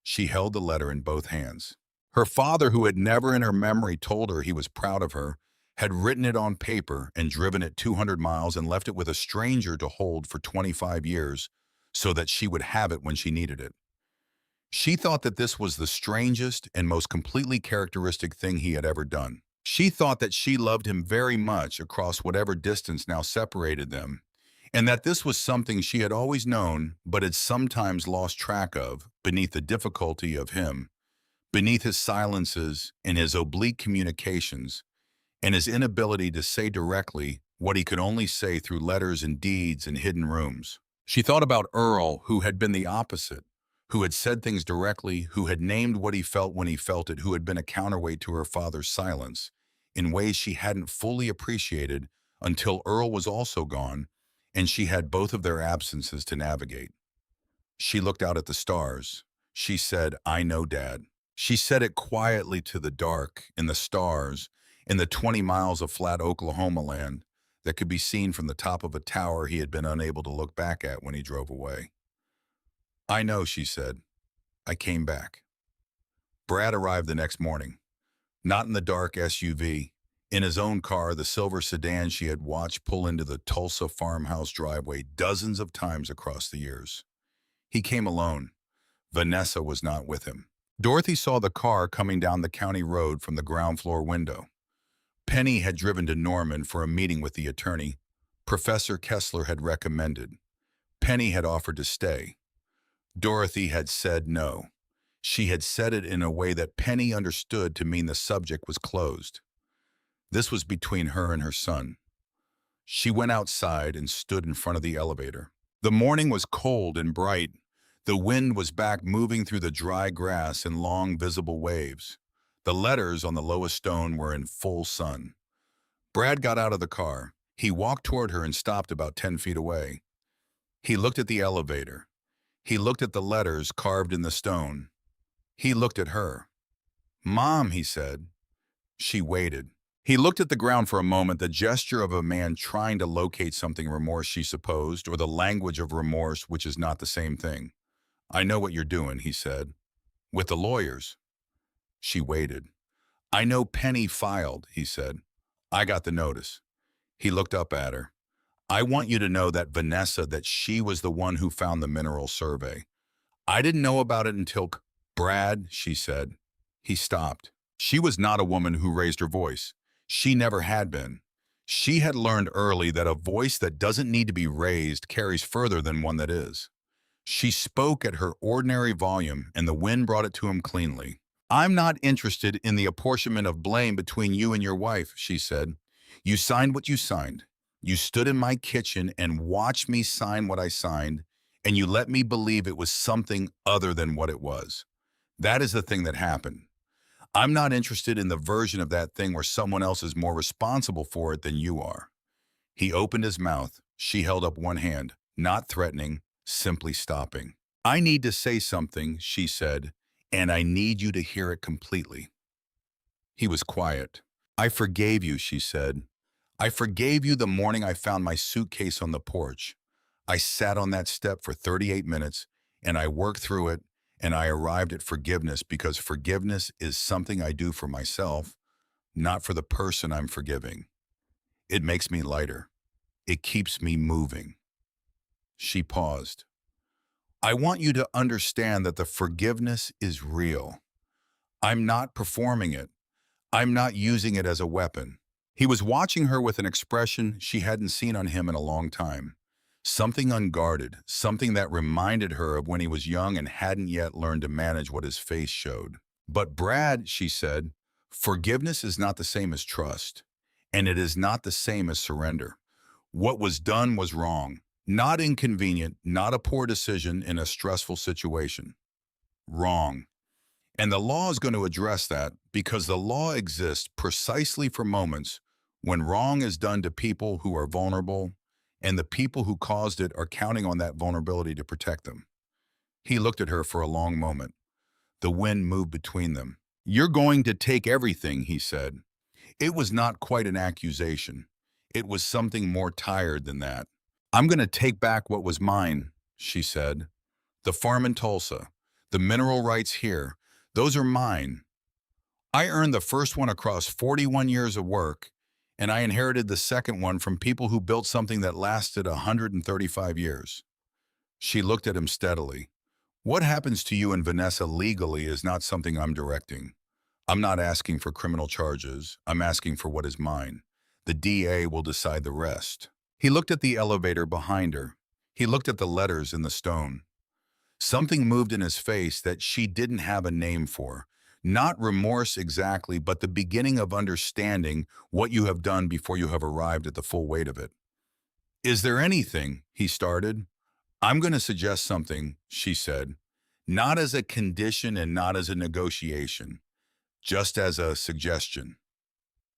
She held the letter in both hands. Her father, who had never in her memory told her he was proud of her, had written it on paper and driven it 200 miles and left it with a stranger to hold for 25 years so that she would have it when she needed it. She thought that this was the strangest and most completely characteristic thing he had ever done. She thought that she loved him very much across whatever distance now separated them, and that this was something she had always known but had sometimes lost track of beneath the difficulty of him, beneath his silences and his oblique communications, and his inability to say directly what he could only say through letters and deeds and hidden rooms. She thought about Earl, who had been the opposite, who had said things directly, who had named what he felt when he felt it, who had been a counterweight to her father's silence in ways she hadn't fully appreciated until Earl was also gone, and she had both of their absences to navigate. She looked out at the stars. She said, "I know, Dad." She said it quietly to the dark and the stars in the 20 miles of flat Oklahoma land that could be seen from the top of a tower he had been unable to look back at when he drove away. "I know," she said. "I came back." Brad arrived the next morning, not in the dark SUV, In his own car, the silver sedan she had watched pull into the Tulsa farmhouse driveway dozens of times across the years. He came alone. Vanessa was not with him. Dorothy saw the car coming down the county road from the ground floor window. Penny had driven to Norman for a meeting with the attorney Professor Kessler had recommended. Penny had offered to stay. Dorothy had said no. She had said it in a way that Penny understood to mean the subject was closed. This was between her and her son. She went outside and stood in front of the elevator. The morning was cold and bright. The wind was back moving through the dry grass in long visible waves. The letters on the lowest stone were in full sun. Brad got out of the car. He walked toward her and stopped about 10 feet away. He looked at the elevator. He looked at the letters carved in the stone. He looked at her. "Mom," he said. She waited. He looked at the ground for a moment, the gesture of a man trying to locate something remorse, she supposed, or the language of remorse, which is not the same thing. "I know what you're doing," he said. "With the lawyers." She waited. "I know Penny filed," he said. "I got the notice." He looked up at her. "I want you to know that Vanessa, that she was the one who found the mineral survey. I didn't know about it until Brad," she said. He stopped. She was not a woman who raised her voice. She never had been. She had learned early that a voice that doesn't need to be raised carries further than one that is. She spoke at her ordinary volume, and the wind brought it to him cleanly. "I'm not interested in the apportionment of blame between you and your wife," she said. "You signed what you signed. You stood in my kitchen and watched me sign what I signed, and you let me believe it was something other than what it was. That is the thing that happened. I'm not interested in the version of that thing where someone else is more responsible for it than you are." He opened his mouth. She held up one hand, not threatening, simply stopping. "I need to say something," she said, "and I need you to hear it completely." He was quiet. "I forgave you," she said. "I forgave you the morning I found my suitcase on the porch. I sat on that step for 38 minutes, and I worked through it, and I arrived at forgiveness because forgiveness is something I do for myself, not for the person I'm forgiving. It makes me lighter. It keeps me moving." She paused. "I want you to understand that the forgiveness is real. I'm not performing it. I'm not using it as a weapon." He was watching her with an expression she hadn't seen on him in a long time. Something unguarded, something that reminded her of when he was young and hadn't yet learned to manage what his face showed. "But Brad," she said, "forgiveness is not the same as trust, and it is not the same as surrender. What was done was wrong, not inconvenient, not a poor decision in a stressful situation. Wrong. And the law is going to address that because the law exists precisely for moments when wrong is done to people who are vulnerable, and the people who caused it are counting on that vulnerability to protect them." He looked at her for a long moment. The wind moved between them. "You're going to take everything," he said. It was not quite an accusation. It was something more tired than that. "I'm going to take back what was mine," she said. "The farm in Tulsa, the mineral rights here, those are mine. I earned the first one across 41 years of work, and I inherited the second one from people who built something that lasted 135 years. She looked at him steadily. "What happens to you and Vanessa legally is not something I'm directing. I'm not asking for criminal charges. I'm asking for what is mine. The DA will decide the rest." He looked at the elevator behind her. He looked at the letters in the stone. Something moved in his face that she didn't have a name for. Not remorse exactly, but the beginning of understanding what you have done before you have arrived at the full weight of it. "Is there anything?" he started. "I'm going to suggest something," she said. "Not as a condition and not as a negotiation, just as a suggestion."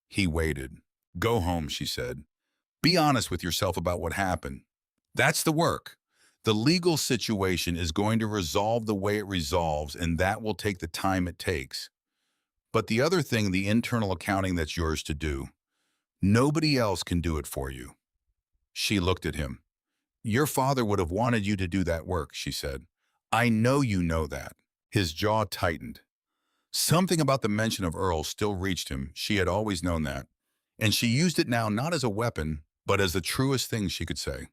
He waited. "Go home," she said. "Be honest with yourself about what happened. That's the work. The legal situation is going to resolve the way it resolves, and that will take the time it takes. But the other thing, the internal accounting, that's yours to do. Nobody else can do it for you." She looked at him. "Your father would have wanted you to do that work," she said. "I know you know that." His jaw tightened. Something about the mention of Earl still reached him. She had always known that. and she used it now not as a weapon, but as the truest thing she could say.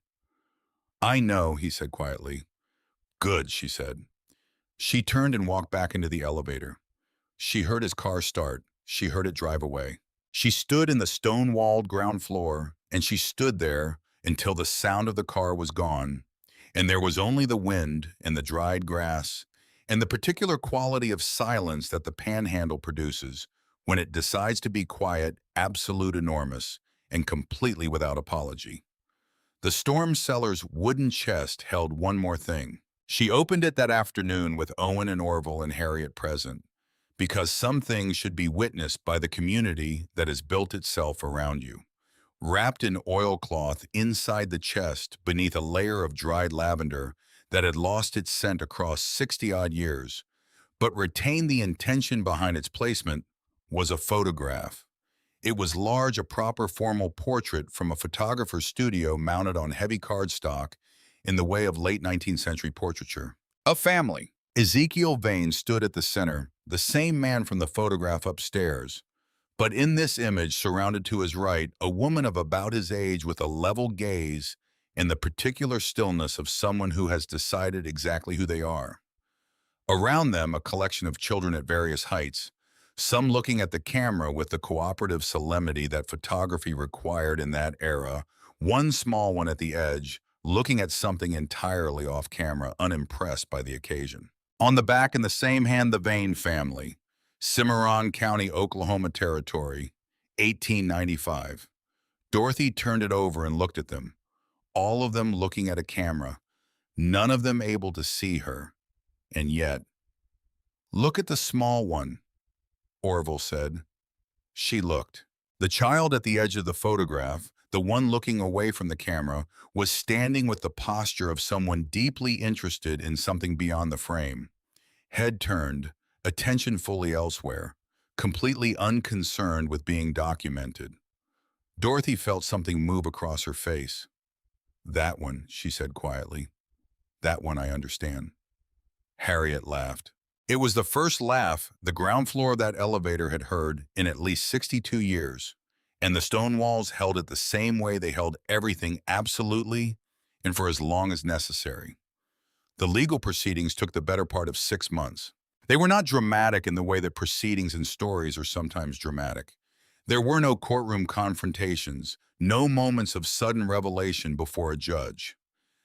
"I know," he said quietly. "Good," she said. She turned and walked back into the elevator. She heard his car start. She heard it drive away. She stood in the stone-walled ground floor, and she stood there until the sound of the car was gone, and there was only the wind and the dried grass and the particular quality of silence that the panhandle produces when it decides to be quiet, absolute enormous, and completely without apology. The storm cellar's wooden chest held one more thing. She opened it that afternoon with Owen and Orville and Harriet present, because some things should be witnessed by the community that has built itself around you. Wrapped in oilcloth inside the chest beneath a layer of dried lavender that had lost its scent across 60-odd years, but retained the intention behind its placement, was a photograph. It was large, a proper formal portrait from a photographer's studio mounted on heavy cardstock in the way of late 19th century portraiture. A family. Ezekiel Vane stood at the center, the same man from the photograph upstairs. But in this image, surrounded to his right, a woman of about his age with a level gaze and the particular stillness of someone who has decided exactly who they are. Around them, a collection of children at various heights, some looking at the camera with the cooperative solemnity that photography required in that era, one small one at the edge, looking at something entirely off camera, unimpressed by the occasion. On the back, in the same hand, the Vane family, Cimarron County, Oklahoma Territory, 1895. Dorothy turned it over and looked at them, all of them looking at a camera, none of them able to see her, and yet, "Look at the small one," Orville said. She looked. The child at the edge of the photograph, the one looking away from the camera, was standing with the posture of someone deeply interested in something beyond the frame. Head turned, attention fully elsewhere, completely unconcerned with being documented. Dorothy felt something move across her face. "That one," she said quietly. "That one I understand." Harriet laughed. It was the first laugh the ground floor of that elevator had heard in at least 62 years, and the stone walls held it the same way they held everything, absolutely and for as long as necessary. The legal proceedings took the better part of 6 months. They were not dramatic in the way that proceedings and stories are sometimes dramatic. There were no courtroom confrontations, no moments of sudden revelation before a judge.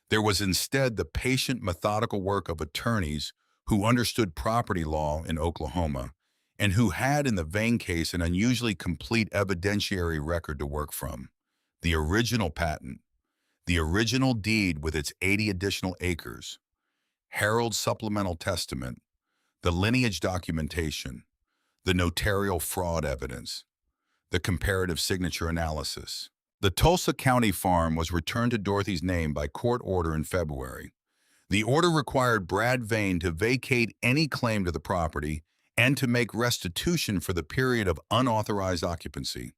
There was instead the patient, methodical work of attorneys who understood property law in Oklahoma and who had in the Vane case an unusually complete evidentiary record to work from. The original patent, the original deed with its 80 additional acres, Harold's supplemental testament, the lineage documentation, the notarial fraud evidence, the comparative signature analysis. The Tulsa County farm was returned to Dorothy's name by court order in February. The order required Brad Vane to vacate any claim to the property and to make restitution for the period of unauthorized occupancy.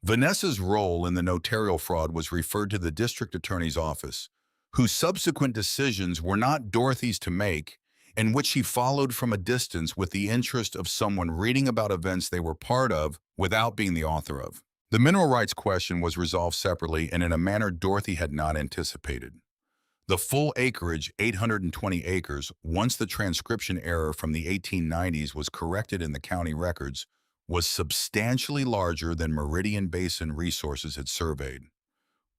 Vanessa's role in the notarial fraud was referred to the district attorney's office, whose subsequent decisions were not Dorothy's to make, and which she followed from a distance with the interest of someone reading about events they were part of without being the author of. The mineral rights question was resolved separately and in a manner Dorothy had not anticipated. The full acreage, 820 acres, once the transcription error from the 1890s was corrected in the county records, was substantially larger than Meridian Basin Resources had surveyed.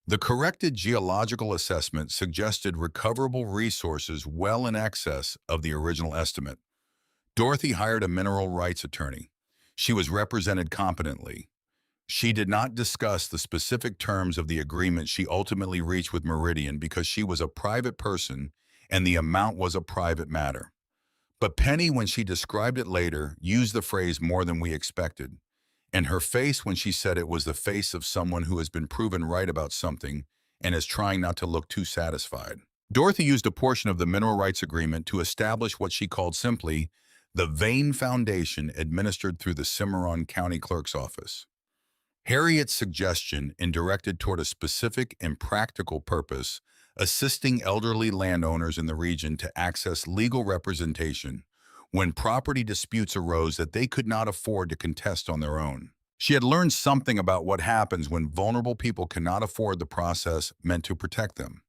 The corrected geological assessment suggested recoverable resources well in excess of the original estimate. Dorothy hired a mineral rights attorney. She was represented competently. She did not discuss the specific terms of the agreement she ultimately reached with Meridian because she was a private person and the amount was a private matter. But Penny, when she described it later, used the phrase "more than we expected." And her face when she said it was the face of someone who has been proven right about something and is trying not to look too satisfied. Dorothy used a portion of the mineral rights agreement to establish what she called simply the Vane Foundation administered through the Cimarron County Clerk's Office. Harriet's suggestion and directed toward a specific and practical purpose, assisting elderly landowners in the region to access legal representation when property disputes arose that they could not afford to contest on their own. She had learned something about what happens when vulnerable people cannot afford the process meant to protect them.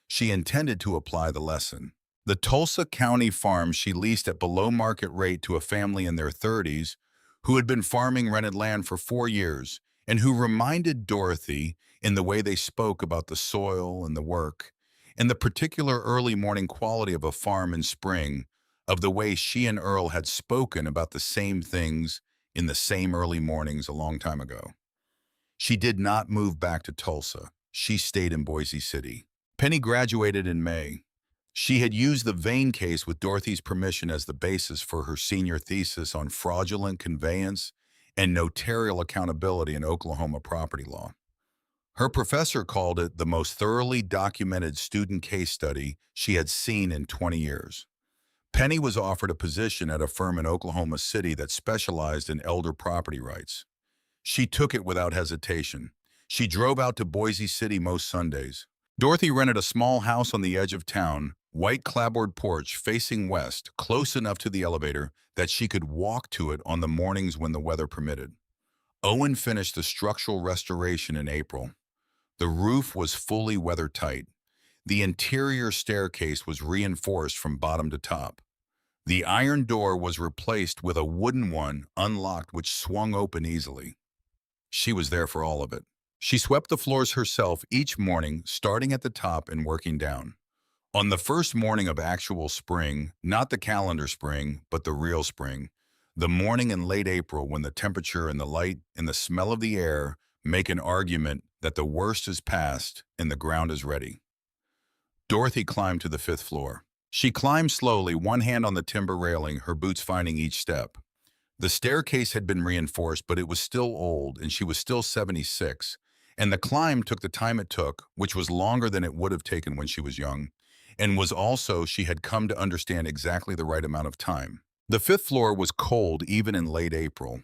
She intended to apply the lesson. The Tulsa County farm she leased at below market rate to a family in their 30s who had been farming rented land for 4 years and who reminded Dorothy in the way they spoke about the soil and the work and the particular early morning quality of a farm in spring of the way she and Earl had spoken about the same things in the same early mornings a long time ago. She did not move back to Tulsa. She stayed in Boise City. Penny graduated in May. She had used the Vane case with Dorothy's permission as the basis for her senior thesis on fraudulent conveyance and notarial accountability in Oklahoma property law. Her professor called it the most thoroughly documented student case study she had seen in 20 years. Penny was offered a position at a firm in Oklahoma City that specialized in elder property rights. She took it without hesitation. She drove out to Boise City most Sundays. Dorothy rented a small house on the edge of town, white clapboard porch facing west, close enough to the elevator that she could walk to it on the mornings when the weather permitted. Owen finished the structural restoration in April. The roof was fully weather-tight. The interior staircase was reinforced from bottom to top. The iron door was replaced with a wooden one, unlocked, which swung open easily. She was there for all of it. She swept the floors herself each morning, starting at the top and working down. On the first morning of actual spring, not the calendar spring, but the real spring, the morning in late April when the temperature and the light and the smell of the air make an argument that the worst is past and the ground is ready. Dorothy climbed to the 5th floor. She climbed slowly, one hand on the timber railing, her boots finding each step. The staircase had been reinforced, but it was still old, and she was still 76, and the climb took the time it took, which was longer than it would have taken when she was young, and was also, she had come to understand, exactly the right amount of time. The 5th floor was cold even in late April.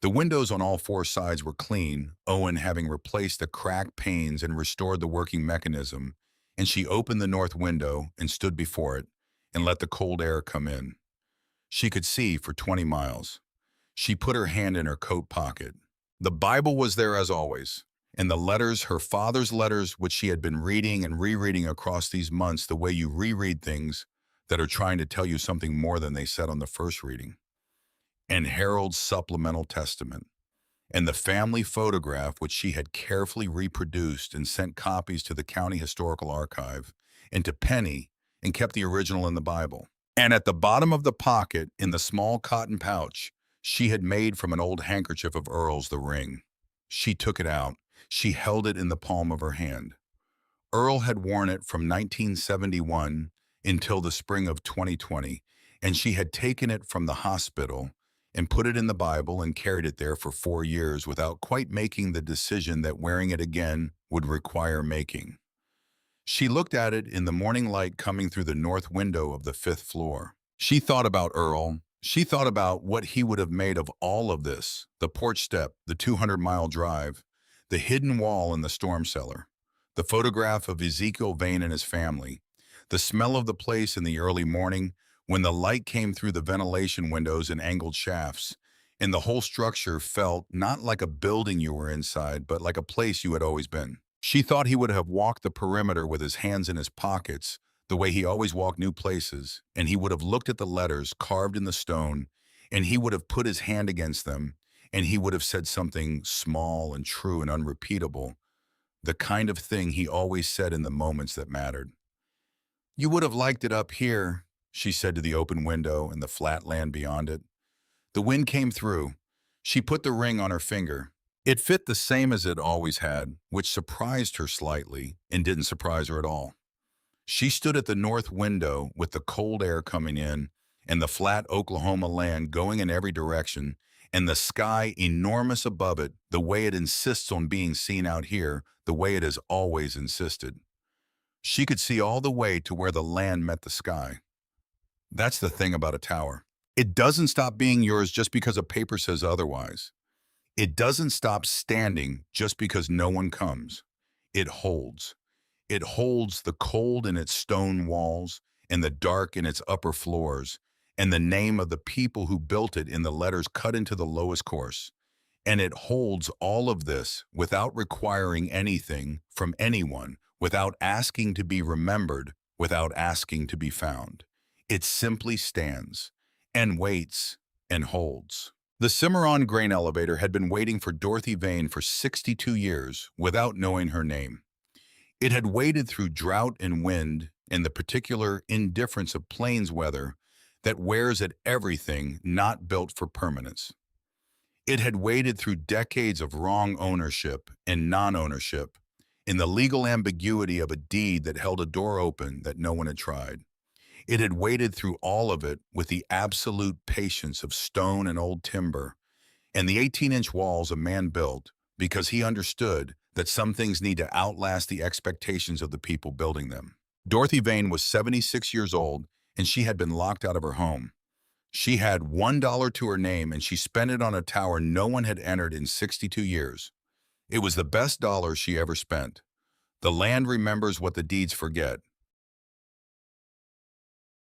The windows on all 4 sides were clean, Owen having replaced the cracked panes and restored the working mechanism, and she opened the north window and stood before it and let the cold air come in. She could see for 20 miles. She put her hand in her coat pocket. The Bible was there as always, and the letters, her father's letters, which she had been reading and rereading across these months the way you reread things that are trying to tell you something more than they said on the first reading. And Harold's supplemental testament, and the family photograph which she had carefully reproduced and sent copies to the County Historical Archive and to Penny and kept the original in the Bible. And at the bottom of the pocket, in the small cotton pouch, she had made from an old handkerchief of Earl's the ring. She took it out. She held it in the palm of her hand. Earl had worn it from 1971 until the spring of 2020, and she had taken it from the hospital and put it in the Bible and carried it there for 4 years without quite making the decision that wearing it again would require making. She looked at it in the morning light coming through the north window of the 5th floor. She thought about Earl. She thought about what he would have made of all of this, the porch step, the 200-mile drive, the hidden wall in the storm cellar, the photograph of Ezekiel Vane and his family, the smell of the place in the early morning when the light came through the ventilation windows and angled shafts, and the whole structure felt not like a building you were inside, but like a place you had always been. She thought he would have walked the perimeter with his hands in his pockets, the way he always walked new places, and he would have looked at the letters carved in the stone, and he would have put his hand against them, and he would have said something small and true and unrepeatable, the kind of thing he always said in the moments that mattered. "You would have liked it up here," she said to the open window and the flat land beyond it. The wind came through. She put the ring on her finger. It fit the same as it always had, which surprised her slightly and didn't surprise her at all. She stood at the north window with the cold air coming in and the flat Oklahoma land going in every direction and the sky enormous above it, the way it insists on being seen out here, the way it has always insisted. She could see all the way to where the land met the sky. That's the thing about a tower. It doesn't stop being yours just because a paper says otherwise. It doesn't stop standing just because no one comes. It holds. It holds the cold in its stone walls and the dark in its upper floors, and the name of the people who built it in the letters cut into the lowest course. And it holds all of this without requiring anything from anyone, without asking to be remembered, without asking to be found. It simply stands and waits and holds. The Cimarron grain elevator had been waiting for Dorothy Vane for 62 years without knowing her name. It had waded through drought and wind and the particular indifference of plains weather that wears at everything not built for permanence. It had waded through decades of wrong ownership and non-ownership in the legal ambiguity of a deed that held a door open that no one had tried. It had waded through all of it with the absolute patience of stone and old timber and the 18-inch walls a man built because he understood that some things need to outlast the expectations of the people building them. Dorothy Vane was 76 years old, and she had been locked out of her home. She had $1 to her name, and she spent it on a tower no one had entered in 62 years. It was the best dollar she ever spent. The land remembers what the deeds forget,